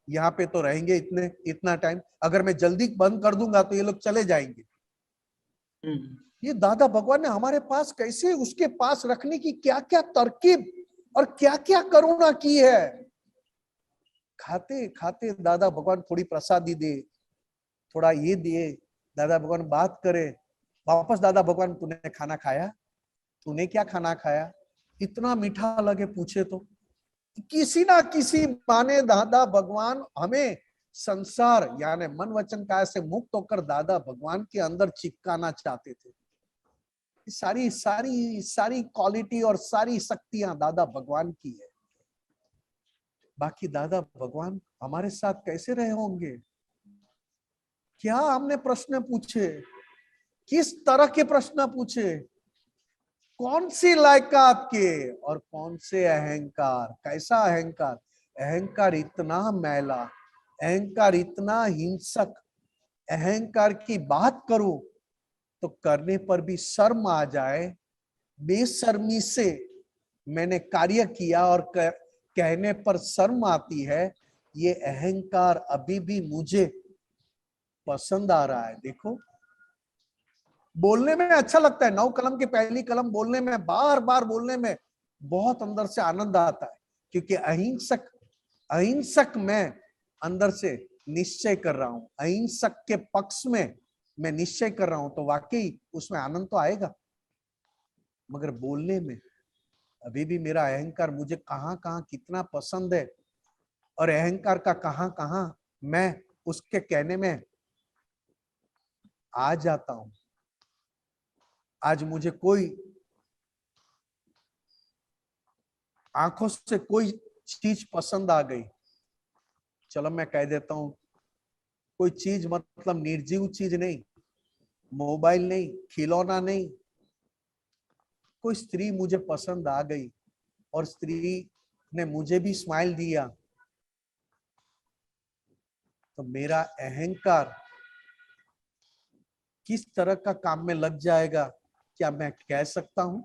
यहाँ पे तो रहेंगे इतना टाइम, अगर मैं जल्दी बंद कर दूंगा तो ये लोग चले जाएंगे। ये दादा भगवान ने हमारे पास कैसे, उसके पास रखने की क्या क्या तरकीब और क्या क्या करुणा की है। खाते खाते दादा भगवान थोड़ी प्रसादी दे, थोड़ा ये दिए, दादा भगवान बात करे, वापस दादा भगवान तूने खाना खाया, तूने क्या खाना खाया, इतना मीठा लगे पूछे तो किसी ना किसी माने दादा भगवान हमें संसार यानी मन वचन काया से मुक्त होकर दादा भगवान के अंदर चिपकाना चाहते थे। सारी सारी सारी क्वालिटी और सारी शक्तियां दादा भगवान की है। बाकी दादा भगवान हमारे साथ कैसे रहे होंगे? क्या हमने प्रश्न पूछे, किस तरह के प्रश्न पूछे, कौन सी लायकात के और कौन से अहंकार, कैसा अहंकार? अहंकार इतना मैला, अहंकार इतना हिंसक, अहंकार की बात करो तो करने पर भी शर्म आ जाए, बेशर्मी से मैंने कार्य किया और कहने पर शर्म आती है, ये अहंकार अभी भी मुझे पसंद आ रहा है। देखो बोलने में अच्छा लगता है, 9 कलम की पहली कलम बोलने में, बार बार बोलने में बहुत अंदर से आनंद आता है, क्योंकि अहिंसक मैं अंदर से निश्चय कर रहा हूं, अहिंसक के पक्ष में मैं निश्चय कर रहा हूं, तो वाकई उसमें आनंद तो आएगा। मगर बोलने में अभी भी मेरा अहंकार मुझे कहां कहां कितना पसंद है, और अहंकार का कहां कहां मैं उसके कहने में आ जाता हूं। आज मुझे कोई आंखों से कोई चीज पसंद आ गई, चलो मैं कह देता हूं, कोई चीज मतलब निर्जीव चीज नहीं, मोबाइल नहीं, खिलौना नहीं, कोई स्त्री मुझे पसंद आ गई और स्त्री ने मुझे भी स्माइल दिया, तो मेरा अहंकार किस तरह का काम में लग जाएगा, क्या मैं कह सकता हूं?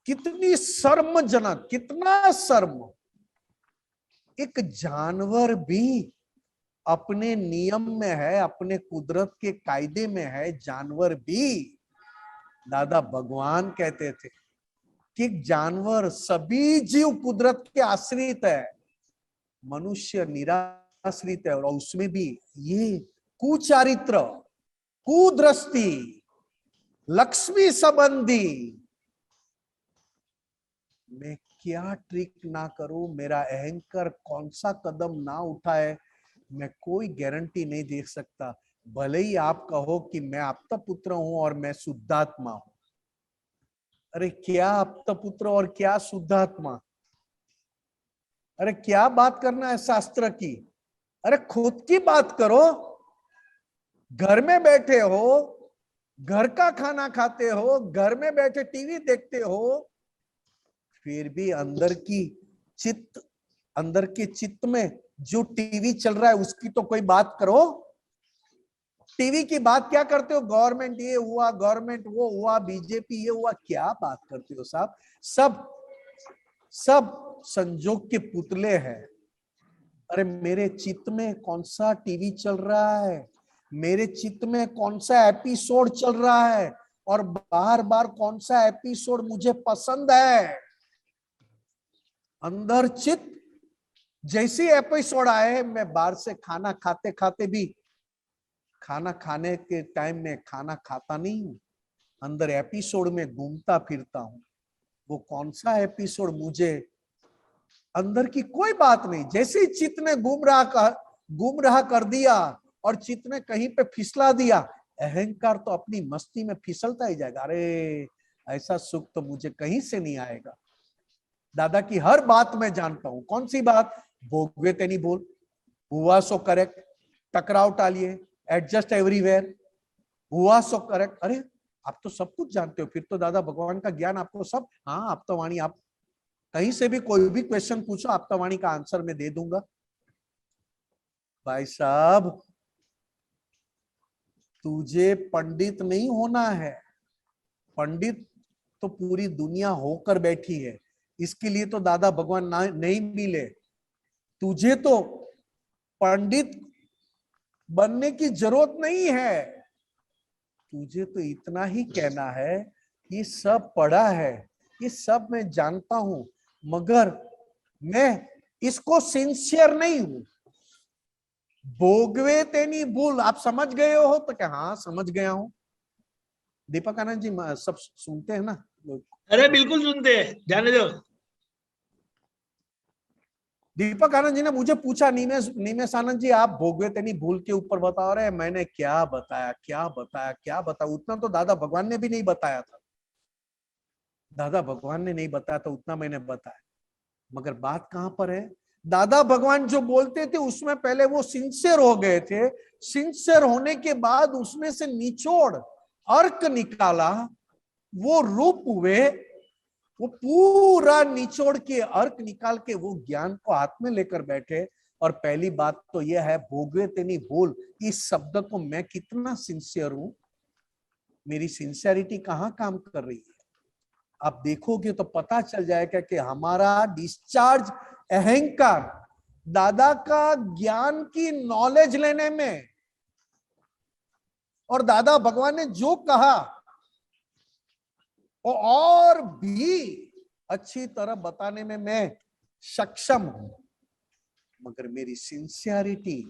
कितनी शर्मजनक, कितना शर्म। एक जानवर भी अपने नियम में है, अपने कुदरत के कायदे में है, जानवर भी, दादा भगवान कहते थे कि जानवर, सभी जीव कुदरत के आश्रित है, मनुष्य निराश्रित है, और उसमें भी ये कुचारित्र, कुदृष्टि, लक्ष्मी संबंधी, मैं क्या ट्रिक ना करूं, मेरा अहंकार कौन सा कदम ना उठाए, मैं कोई गारंटी नहीं दे सकता। भले ही आप कहो कि मैं आपका पुत्र हूं और मैं शुद्धात्मा हूं, अरे क्या आपका पुत्र और क्या शुद्धात्मा, अरे क्या बात करना है शास्त्र की, अरे खुद की बात करो। घर में बैठे हो, घर का खाना खाते हो, घर में बैठे टीवी देखते हो, फिर भी अंदर के चित्त में जो टीवी चल रहा है उसकी तो कोई बात करो। टीवी की बात क्या करते हो, गवर्नमेंट ये हुआ, गवर्नमेंट वो हुआ, बीजेपी ये हुआ, क्या बात करते हो साहब। सब सब संजोग के पुतले हैं। अरे मेरे चित्त में कौन सा टीवी चल रहा है, मेरे चित्त में कौन सा एपिसोड चल रहा है, और बार बार कौन सा एपिसोड मुझे पसंद है। अंदर चित्त जैसी एपिसोड आए, मैं बाहर से खाना खाते खाते भी, खाना खाने के टाइम में खाना खाता नहीं हूं, अंदर एपिसोड में घूमता फिरता हूं। वो कौन सा एपिसोड मुझे, अंदर की कोई बात नहीं, जैसे ही चित्त ने गुम रहा कर दिया और चित्त ने कहीं पे फिसला दिया, अहंकार तो अपनी मस्ती में फिसलता ही जाएगा। अरे ऐसा सुख तो मुझे कहीं से नहीं आएगा। दादा की हर बात में जानता हूं। कौन सी बात, भोगवे तेनी बोल, हुआ सो करेक्ट, टकराव टालिए, एडजस्ट एवरीवेयर, हुआ सो करेक्ट। अरे आप तो सब कुछ जानते हो, फिर तो दादा भगवान का ज्ञान आपको सब, हाँ आप तो वाणी, आप कहीं से भी कोई भी क्वेश्चन पूछो, आप तो वाणी का आंसर मैं दे दूंगा। भाई साहब तुझे पंडित नहीं होना है, पंडित तो पूरी दुनिया होकर बैठी है, इसके लिए तो दादा भगवान नहीं मिले। तुझे तो पंडित बनने की जरूरत नहीं है, तुझे तो इतना ही कहना है, ये सब पढ़ा है, ये सब मैं जानता हूं, मगर मैं इसको सिंसियर नहीं हूं। भोगवे तेनी भूल, आप समझ गए हो तो क्या, हाँ समझ गया हूं। दीपक आनंद जी सब सुनते हैं ना? अरे बिल्कुल सुनते हैं, जाने दो। दीपक आनंद जी ने मुझे पूछा, नीमेश आनंद जी आप भोगवे तेनी भूल के ऊपर बता रहे हैं। मैंने क्या बताया, क्या बताया, क्या बताया, उतना तो दादा भगवान ने भी नहीं बताया था। दादा भगवान ने नहीं बताया था उतना मैंने बताया, मगर बात कहां पर है, दादा भगवान जो बोलते थे उसमें पहले वो सिंसियर हो गए थे, सिंसियर होने के बाद उसमें से निचोड़ अर्क निकाला, वो रूप हुए, वो पूरा निचोड़ के अर्क निकाल के वो ज्ञान को हाथ में लेकर बैठे। और पहली बात तो यह है, भोगवे तेनी भूल, इस शब्द को मैं कितना सिंसियर हूं, मेरी सिंसियरिटी कहां काम कर रही है। आप देखोगे तो पता चल जाएगा कि हमारा डिस्चार्ज अहंकार दादा का ज्ञान की नॉलेज लेने में, और दादा भगवान ने जो कहा वो और भी अच्छी तरह बताने में मैं सक्षम हूं, मगर मेरी सिंसियरिटी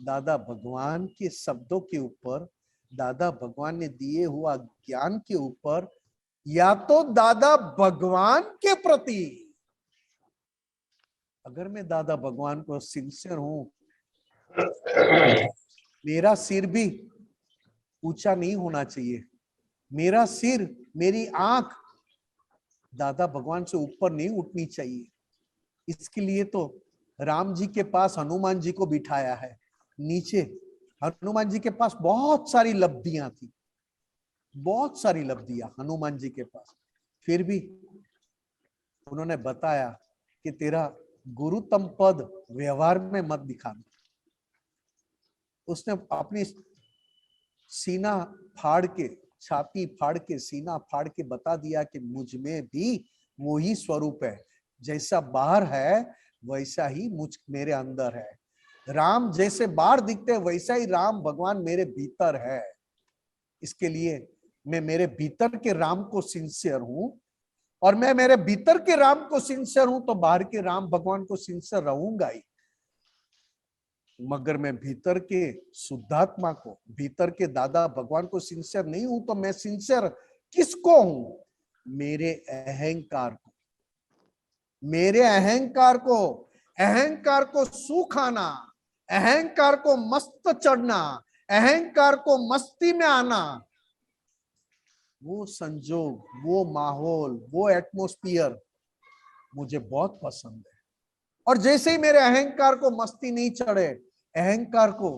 दादा भगवान के शब्दों के ऊपर, दादा भगवान ने दिए हुआ ज्ञान के ऊपर, या तो दादा भगवान के प्रति, अगर मैं दादा भगवान को सिंसियर हूं, मेरा सिर भी ऊंचा नहीं होना चाहिए, मेरा सिर, मेरी आंख दादा भगवान से ऊपर नहीं उठनी चाहिए। इसके लिए तो राम जी के पास हनुमान जी को बिठाया है नीचे। हनुमान जी के पास बहुत सारी लब्धियां थी, बहुत सारी लब्धियां हनुमान जी के पास, फिर भी उन्होंने बताया कि तेरा गुरुतम पद व्यवहार में मत दिखाना। उसने अपनी सीना फाड़ के, छाती फाड़ के, सीना फाड़ के बता दिया कि मुझ में भी वही स्वरूप है, जैसा बाहर है वैसा ही मेरे अंदर है। राम जैसे बाहर दिखते वैसा ही राम भगवान मेरे भीतर है। इसके लिए मैं मेरे भीतर के राम को सिंसियर हूं, और मैं मेरे भीतर के राम को सिंसियर हूं तो बाहर के राम भगवान को सिंसियर रहूंगा ही। मगर मैं भीतर के शुद्धात्मा को, भीतर के दादा भगवान को सिंसियर नहीं हूं तो मैं सिंसियर किसको हूं? मेरे अहंकार को, मेरे अहंकार को, अहंकार को सुख आना, अहंकार को मस्त चढ़ना, अहंकार को मस्ती में आना, वो संजोग, वो माहौल, वो एटमॉस्फियर मुझे बहुत पसंद है। और जैसे ही मेरे अहंकार को मस्ती नहीं चढ़े, अहंकार को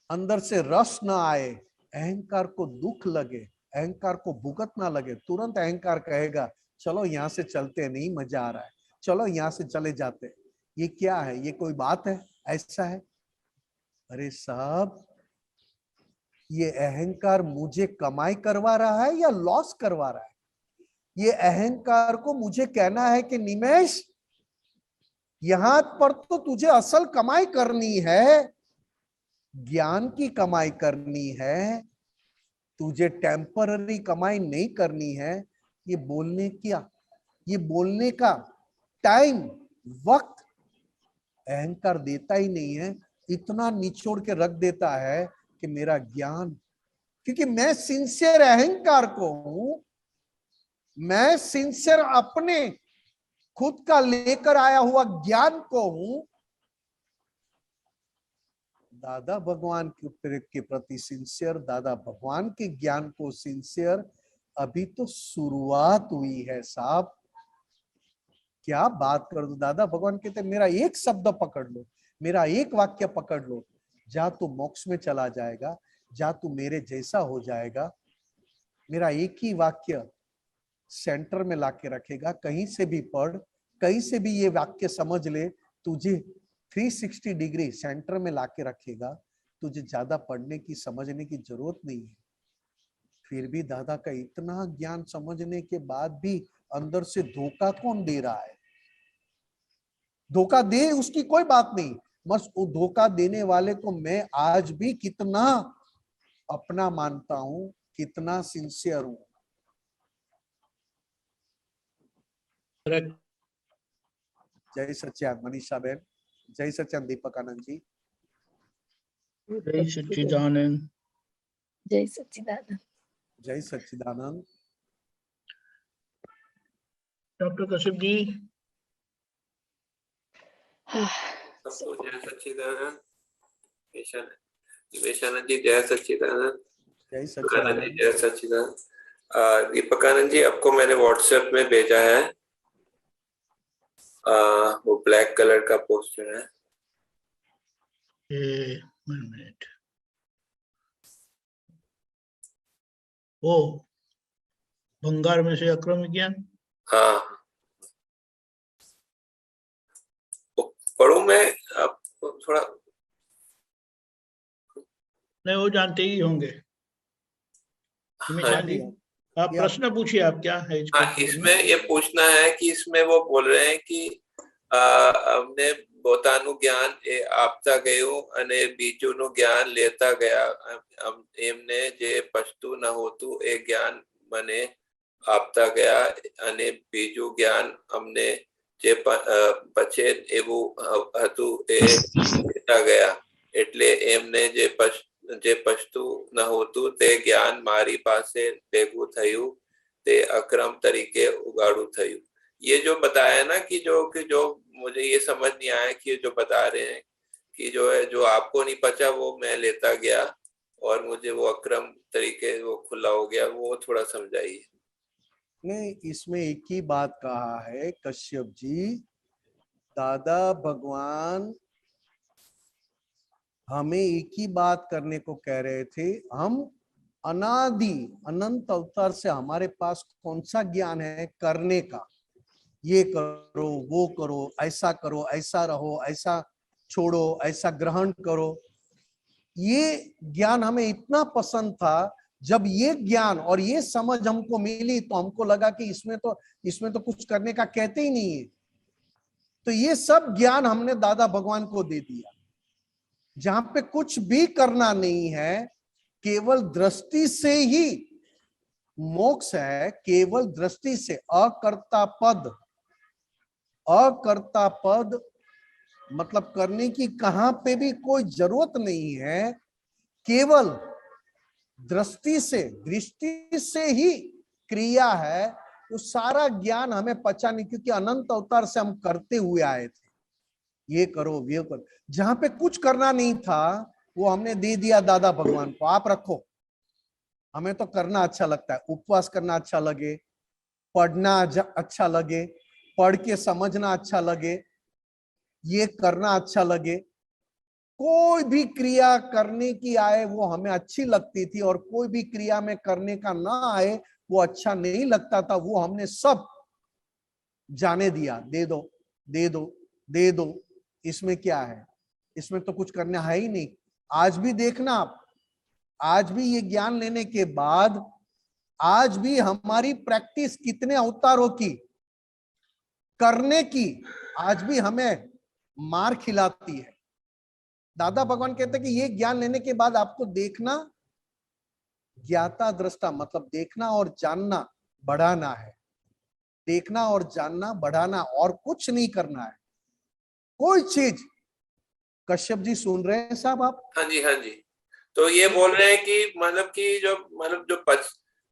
अंदर से रस ना आए, अहंकार को दुख लगे, अहंकार को भुगत ना लगे, तुरंत अहंकार कहेगा चलो यहां से चलते, नहीं मजा आ रहा है, चलो यहां से चले जाते। ये क्या है, ये कोई बात है? ऐसा है? अरे साहब ये अहंकार मुझे कमाई करवा रहा है या लॉस करवा रहा है? ये अहंकार को मुझे कहना है कि निमेश, यहां पर तो तुझे असल कमाई करनी है, ज्ञान की कमाई करनी है, तुझे टेम्पररी कमाई नहीं करनी है। ये बोलने का टाइम, वक्त अहंकार देता ही नहीं है। इतना निचोड़ के रख देता है कि मेरा ज्ञान, क्योंकि मैं सिंसियर अहंकार को हूं, मैं सिंसियर अपने खुद का लेकर आया हुआ ज्ञान को हूं, दादा भगवान के प्रति सिंसियर, दादा भगवान के ज्ञान को सिंसियर। अभी तो शुरुआत हुई है साहब, क्या बात कर दो। दादा भगवान कहते मेरा एक शब्द पकड़ लो, मेरा एक वाक्य पकड़ लो, जा तू मोक्ष में चला जाएगा, जा तू मेरे जैसा हो जाएगा। मेरा एक ही वाक्य सेंटर में लाके रखेगा, कहीं से भी पढ़, कहीं से भी ये वाक्य समझ ले, तुझे 360 डिग्री सेंटर में लाके रखेगा। तुझे ज्यादा पढ़ने की समझने की जरूरत नहीं है। फिर भी दादा का इतना ज्ञान समझने के बाद भी अंदर से धोखा कौन दे रहा है? धोखा दे उसकी कोई बात नहीं, बस वो धोखा देने वाले को मैं आज भी कितना अपना मानता हूं, कितना सिंसियर हूं। जय सच्चिदानंद मनीषा बहन, जय सच्चिदानंद दीपक आनंद जी, जय सच्चिदानंद। जय सच्चिदानंद। जय सच्चिदानंद। डॉक्टर कश्यप जी। सबको जय सच्चिदानंद। निवेशानंद जी जय सच्चिदानंद। जय दीपकानंद जी सच्चिदानंद। जय सच्चिदानंद। दीपकानंद जी आपको मैंने व्हाट्सएप में भेजा है, वो ब्लैक कलर का पोस्टर है। मिनट, वो भंगार में से अक्रम ज्ञान। हाँ पढ़ू मैं, आप थोड़ा नहीं, वो जानते ही होंगे। हाँ जी, आप प्रश्न पूछिए, आप क्या है इसको? हाँ, इसमें ये पूछना है कि इसमें वो बोल रहे हैं कि हमने પોતાનું જ્ઞાન એ આપતા ગયું અને બીજુંનું જ્ઞાન લેતા ગયા. એમને જે પછતું ન હોતું એ જ્ઞાન મને આપતા ગયા અને બીજું જ્ઞાન અમને જે પછે એવું હતું એ લેતા ગયા. એટલે એમને જે પછતું ન હોતું તે જ્ઞાન મારી પાસે ભેગું થયું, તે અક્રમ તરીકે ઉગાડું થયું. ये जो बताया ना कि जो मुझे ये समझ नहीं आया कि जो बता रहे हैं कि जो है जो आपको नहीं पचा वो मैं लेता गया और मुझे वो अक्रम तरीके वो खुला हो गया, वो थोड़ा समझाइए। नहीं, इसमें एक ही बात कहा है कश्यप जी, दादा भगवान हमें एक ही बात करने को कह रहे थे। हम अनादि अनंत अवतार से हमारे पास कौन सा ज्ञान है करने का, ये करो वो करो, ऐसा करो, ऐसा रहो, ऐसा छोड़ो, ऐसा ग्रहण करो। ये ज्ञान हमें इतना पसंद था। जब ये ज्ञान और ये समझ हमको मिली तो हमको लगा कि इसमें तो कुछ करने का कहते ही नहीं है। तो ये सब ज्ञान हमने दादा भगवान को दे दिया, जहां पे कुछ भी करना नहीं है, केवल दृष्टि से ही मोक्ष है। केवल दृष्टि से अकर्ता पद, अकर्ता पद मतलब करने की कहां पे भी कोई जरूरत नहीं है, केवल दृष्टि से ही क्रिया है। तो सारा ज्ञान हमें पचा नहीं, क्योंकि अनंत अवतार से हम करते हुए आए थे, ये करो ये करो। जहां पे कुछ करना नहीं था वो हमने दे दिया दादा भगवान को, आप रखो। हमें तो करना अच्छा लगता है, उपवास करना अच्छा लगे, पढ़ना अच्छा लगे, पढ़ के समझना अच्छा लगे, ये करना अच्छा लगे। कोई भी क्रिया करने की आए वो हमें अच्छी लगती थी, और कोई भी क्रिया में करने का ना आए वो अच्छा नहीं लगता था। वो हमने सब जाने दिया, दे दो दे दो दे दो। इसमें क्या है? इसमें तो कुछ करना है ही नहीं। आज भी देखना आप, आज भी ये ज्ञान लेने के बाद आज भी हमारी प्रैक्टिस कितने अवतारों की करने की आज भी हमें मार खिलाती है। दादा भगवान कहते हैं कि ये ज्ञान लेने के बाद आपको देखना, ज्ञाता दृष्टा मतलब देखना और जानना बढ़ाना है, देखना और जानना बढ़ाना, और कुछ नहीं करना है कोई चीज। कश्यप जी सुन रहे हैं साहब आप? हाँ जी, हाँ जी। तो ये बोल रहे हैं कि मतलब कि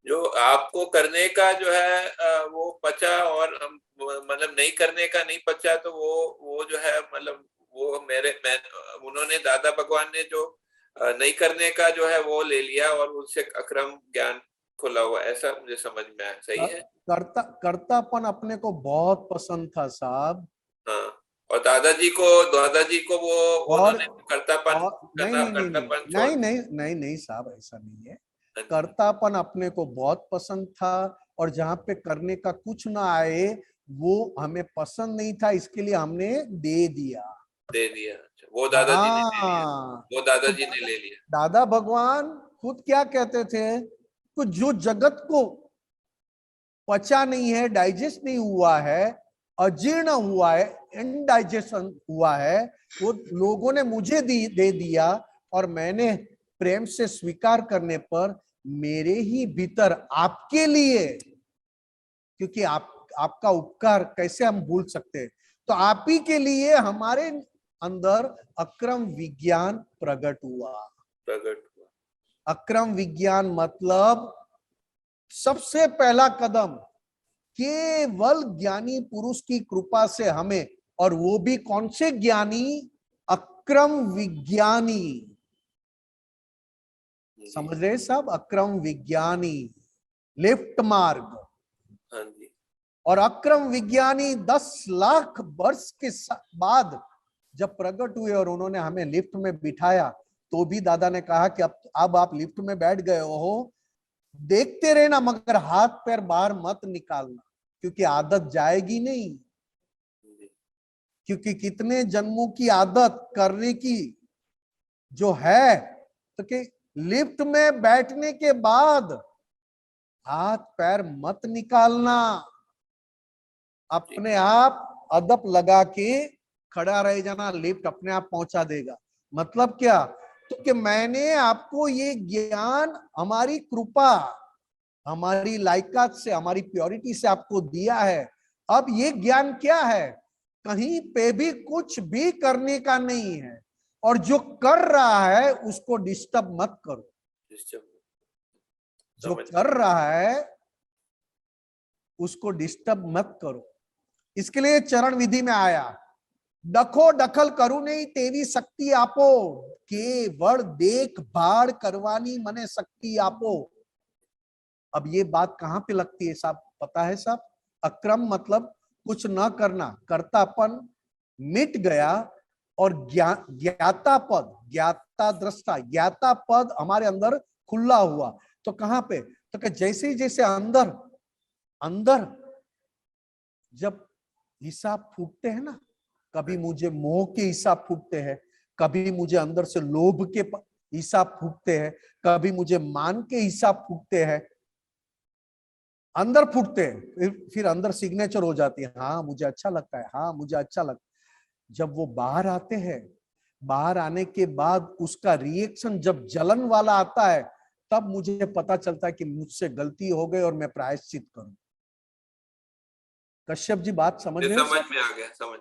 जो आपको करने का जो है वो पचा, और हम मतलब नहीं करने का नहीं पचा, तो वो जो है मतलब वो उन्होंने दादा भगवान ने जो नहीं करने का जो है वो ले लिया और उससे अक्रम ज्ञान खुला हुआ, ऐसा मुझे समझ में आया। सही है? कर्तापन अपने को बहुत पसंद था साहब। हाँ, और दादाजी को वो उन्होंने कर्तापन नहीं साहब, ऐसा नहीं है। कर्तापन अपने को बहुत पसंद था, और जहां पे करने का कुछ ना आए वो हमें पसंद नहीं था, इसके लिए हमने दे दिया। वो दादाजी ने ले लिया, वो दादाजी ने ले लिया। दादा भगवान खुद क्या कहते थे कि जो जगत को पचा नहीं है, डाइजेस्ट नहीं हुआ है, अजीर्ण हुआ है, इनडाइजेशन हुआ है, वो लोगों ने मुझे दे दिया, और मैंने प्रेम से स्वीकार करने पर मेरे ही भीतर आपके लिए, क्योंकि आपका उपकार कैसे हम भूल सकते हैं, तो आप ही के लिए हमारे अंदर अक्रम विज्ञान प्रकट हुआ। अक्रम विज्ञान मतलब सबसे पहला कदम केवल ज्ञानी पुरुष की कृपा से हमें, और वो भी कौन से ज्ञानी? अक्रम विज्ञानी। समझ रहे सब? अक्रम विज्ञानी, लिफ्ट मार्ग। हाँ जी। और अक्रम विज्ञानी 10 लाख वर्ष के बाद जब प्रकट हुए और उन्होंने हमें लिफ्ट में बिठाया, तो भी दादा ने कहा कि अब आप लिफ्ट में बैठ गए हो, देखते रहना मगर हाथ पैर बाहर मत निकालना, क्योंकि आदत जाएगी नहीं। क्योंकि कितने जन्मों की आदत करने की जो है, तो कि लिफ्ट में बैठने के बाद हाथ पैर मत निकालना, अपने आप अदब लगा के खड़ा रह जाना, लिफ्ट अपने आप पहुंचा देगा। मतलब क्या? तो कि मैंने आपको ये ज्ञान हमारी कृपा, हमारी लायकात से, हमारी प्योरिटी से आपको दिया है। अब ये ज्ञान क्या है? कहीं पे भी कुछ भी करने का नहीं है, और जो कर रहा है उसको डिस्टर्ब मत करो। जो कर रहा है उसको डिस्टर्ब मत करो। इसके लिए चरण विधि में आया, डखो दखल करू नहीं तेरी शक्ति आपो, केवल देख भाड़ करवानी मने शक्ति आपो। अब ये बात कहां पे लगती है साहब? पता है साहब? अक्रम मतलब कुछ न करना, कर्तापन मिट गया, और ज्ञाता पद, ज्ञाता दृष्टा, ज्ञाता पद हमारे अंदर खुला हुआ। तो कहां पे? तो कि जैसे अंदर जब हिसाब फूटते हैं ना, कभी मुझे मोह के हिसाब फूटते हैं, कभी मुझे अंदर से लोभ के हिसाब फूटते हैं, कभी मुझे मान के हिसाब फूटते हैं, अंदर फूटते हैं, फिर अंदर सिग्नेचर हो जाती है, हाँ मुझे अच्छा लगता है, हाँ मुझे अच्छा लगता है। जब वो बाहर आते हैं, बाहर आने के बाद उसका रिएक्शन जब जलन वाला आता है, तब मुझे पता चलता है कि मुझसे गलती हो गई और मैं प्रायश्चित करूं। कश्यप जी बात समझ रहे हैं? समझ में आ गया, समझ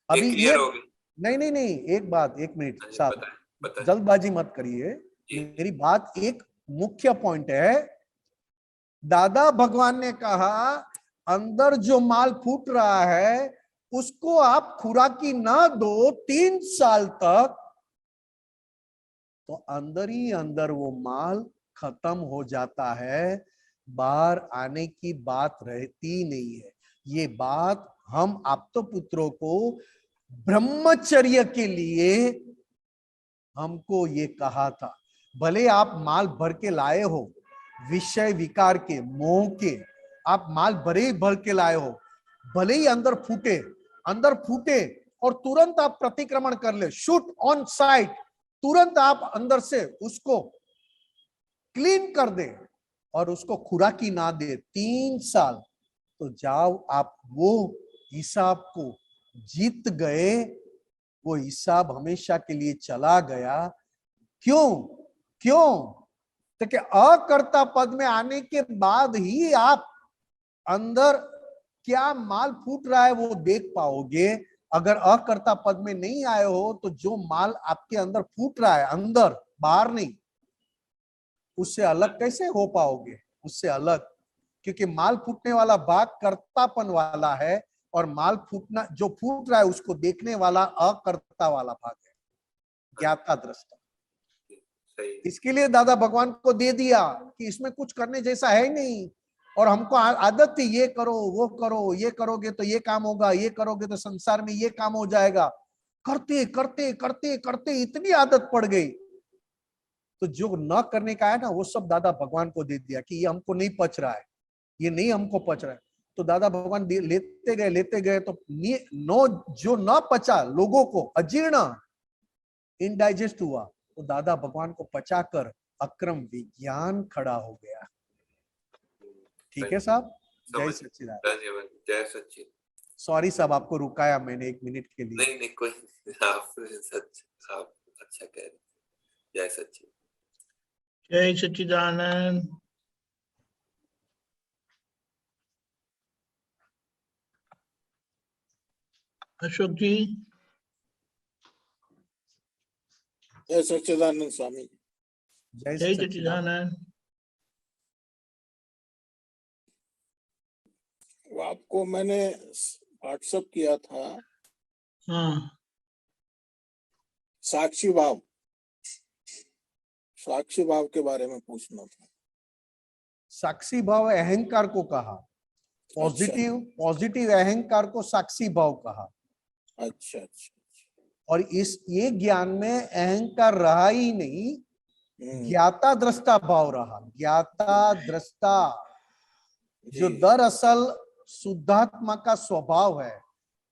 अभी क्लियर हो गया। नहीं, एक बात, 1 मिनट साहब, बताएं। जल्दबाजी मत करिए, मेरी बात एक मुख्य पॉइंट है। दादा भगवान ने कहा अंदर जो माल फूट रहा है उसको आप खुराकी ना दो 3 साल तक, तो अंदर ही अंदर वो माल खत्म हो जाता है, बाहर आने की बात रहती नहीं है। ये बात हम आप्त पुत्रों को ब्रह्मचर्य के लिए हमको ये कहा था। भले आप माल भर के लाए हो, विषय विकार के, मोह के, आप माल भर के लाए हो, भले ही अंदर फूटे और तुरंत आप प्रतिक्रमण कर ले, शूट ऑन साइट, तुरंत आप अंदर से उसको क्लीन कर दे और उसको खुराकी ना दे 3 साल, तो जाओ आप वो हिसाब को जीत गए, वो हिसाब हमेशा के लिए चला गया। क्यों? क्यों? तो कि अकर्ता पद में आने के बाद ही आप अंदर क्या माल फूट रहा है वो देख पाओगे। अगर अकर्ता पद में नहीं आए हो तो जो माल आपके अंदर फूट रहा है, अंदर, बाहर नहीं, उससे अलग कैसे हो पाओगे? उससे अलग, क्योंकि माल फूटने वाला भाग कर्तापन वाला है और माल फूटना जो फूट रहा है उसको देखने वाला अकर्ता वाला भाग है, ज्ञाता दृष्टा। इसके लिए दादा भगवान को दे दिया कि इसमें कुछ करने जैसा है नहीं, और हमको आदत थी ये करो वो करो, ये करोगे तो ये काम होगा, ये करोगे तो संसार में ये काम हो जाएगा, करते करते करते करते इतनी आदत पड़ गई, तो जो न करने का है ना वो सब दादा भगवान को दे दिया कि ये हमको नहीं पच रहा है, ये नहीं हमको पच रहा है। तो दादा भगवान लेते गए तो नो जो न पचा लोगों को, अजीर्ण, इनडाइजेस्ट हुआ, तो दादा भगवान को पचाकर अक्रम विज्ञान खड़ा हो गया। ठीक है साहब, जय सच्चिदानंद। जय सच्चिदानंद। सॉरी साहब, आपको रुकाया मैंने 1 मिनट के लिए। नहीं कोई आप अच्छा कह रहे। जय सच्चिदानंद। जय सच्चिदानंद। अशोक जी। जय सच्चिदानंद स्वामी। जय जय सच्चिदानंद। सच्चिदानंद। आपको मैंने व्हाट्सएप किया था। हाँ, साक्षी भाव के बारे में पूछना था। साक्षी भाव अहंकार को कहा, पॉजिटिव अहंकार को साक्षी भाव कहा। अच्छा अच्छा। और ये ज्ञान में अहंकार रहा ही नहीं, ज्ञाता दृष्टा भाव रहा। ज्ञाता दृष्टा जो दरअसल शुद्धात्मा का स्वभाव है,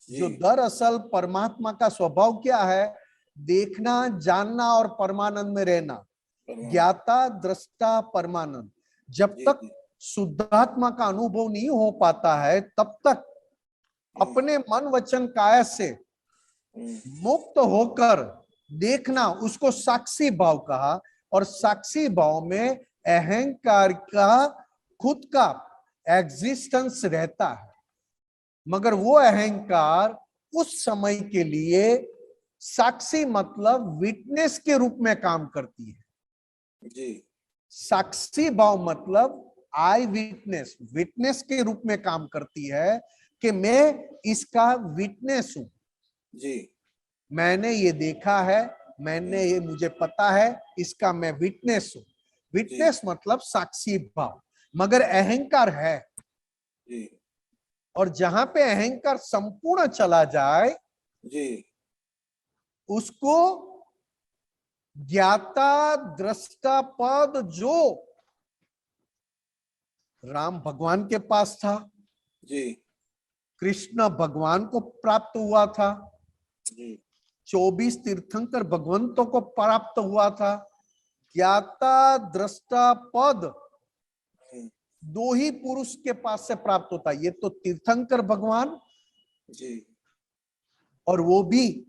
जो दरअसल परमात्मा का स्वभाव क्या है? देखना, जानना और परमानंद में रहना। ज्ञाता दृष्टा परमानंद। जब तक शुद्धात्मा का अनुभव नहीं हो पाता है तब तक अपने मन वचन काया से मुक्त होकर देखना, उसको साक्षी भाव कहा। और साक्षी भाव में अहंकार का खुद का एग्जिस्टेंस रहता है, मगर वो अहंकार उस समय के लिए साक्षी मतलब विटनेस के रूप में काम करती है जी। साक्षी भाव मतलब आई विटनेस, विटनेस के रूप में काम करती है कि मैं इसका विटनेस हूं जी। मैंने ये देखा है, मैंने ये, मुझे पता है, इसका मैं विटनेस हूं। विटनेस मतलब साक्षी भाव। मगर अहंकार है जी। और जहां पे अहंकार संपूर्ण चला जाए जी। उसको ज्ञाता दृष्टा पद जो राम भगवान के पास था, जी। कृष्ण भगवान को प्राप्त हुआ था, जी। 24 तीर्थंकर भगवंतों को प्राप्त हुआ था। ज्ञाता दृष्टा पद 2 ही पुरुष के पास से प्राप्त होता है, ये तो तीर्थंकर भगवान जी। और वो भी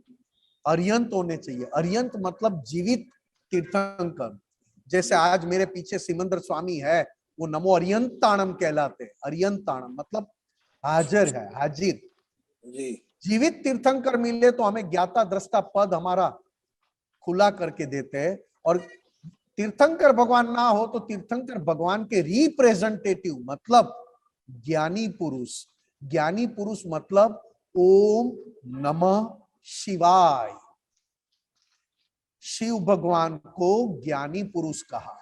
अर्यंत होने चाहिए। अर्यंत मतलब जीवित तीर्थंकर। जैसे आज मेरे पीछे सिमंदर स्वामी है, वो नमो अर्यंताणम कहलाते हैं। अर्यंताणम मतलब हाजिर है, हाजिर। जी। जीवित तीर्थंकर मिले तो हमें ज्ञाता दृष्टा पद हमारा खुला करके देते हैं। और तीर्थंकर भगवान ना हो तो तीर्थंकर भगवान के रिप्रेजेंटेटिव मतलब ज्ञानी पुरुष। ज्ञानी पुरुष मतलब ओम नमः शिवाय। शिव भगवान को ज्ञानी पुरुष कहा।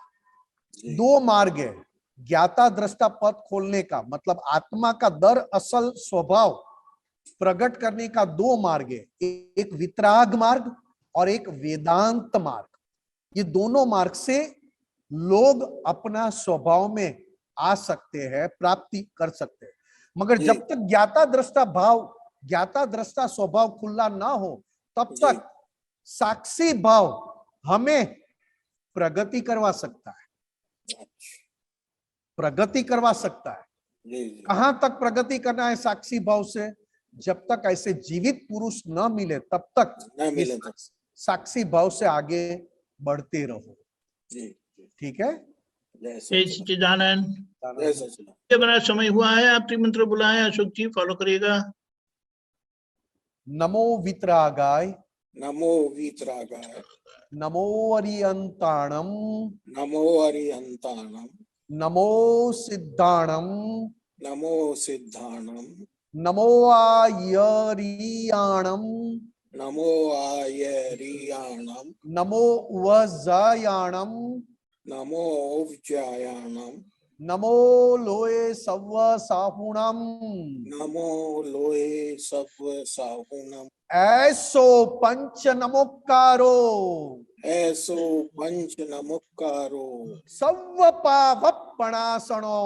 2 मार्ग है ज्ञाता दृष्टा पद खोलने का, मतलब आत्मा का दरअसल स्वभाव प्रकट करने का 2 मार्ग है, एक वितराग मार्ग और एक वेदांत मार्ग। ये दोनों मार्ग से लोग अपना स्वभाव में आ सकते हैं, प्राप्ति कर सकते हैं। मगर जब तक ज्ञाता दृष्टा भाव, ज्ञाता दृष्टा स्वभाव खुला ना हो तब तक साक्षी भाव हमें प्रगति करवा सकता है। प्रगति करवा सकता है। जी जी कहां तक प्रगति करना है साक्षी भाव से? जब तक ऐसे जीवित पुरुष न मिले तब तक नहीं मिले इस तो साक्षी भाव से आगे बढ़ते रहो। जी जी ठीक है। जय जय सच्चिदानंद सच्चिदानंद। जय सच्चिदानंद। ये बड़ा समय हुआ है, आप त्रिमंत्र बुलाए, अशोक जी फॉलो करिएगा। नमो वितरागाय, नमो वीतरागाय, नमो अरियंताणम, नमो अरिहंताणम, नमो सिद्धाणम, नमो सिद्धाणम, नमो आयरियाणम, नमो आयरियाणम, नमो वजायाणम, नमो उपजायाणम, नमो लोए सव्व साहुणम, नमो लोहे सत्व साहुनम, ऐसो पंच नमोकारो, ऐसो पंच नमुकारो, सव्व पावपणासनो,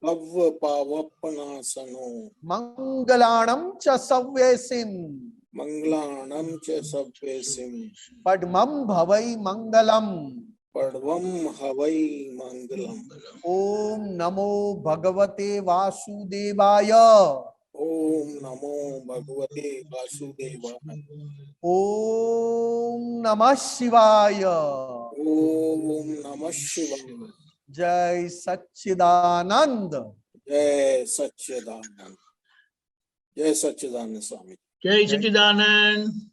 पव पावपनासनो, मंगलाणम च सव्येसिम, मंगलाणम च सव्येसिम, पद्मं भवै मंगलम। पड्वम हवै मंगलम। ओम नमो भगवते वासुदेवाय, ओम नमो भगवते वासुदेवाय, ओम नमः शिवाय, ओम नमः शिवाय। जय सच्चिदानंद। जय सच्चिदानंद, जय सच्चिदानंद स्वामी। जय सच्चिदानंद।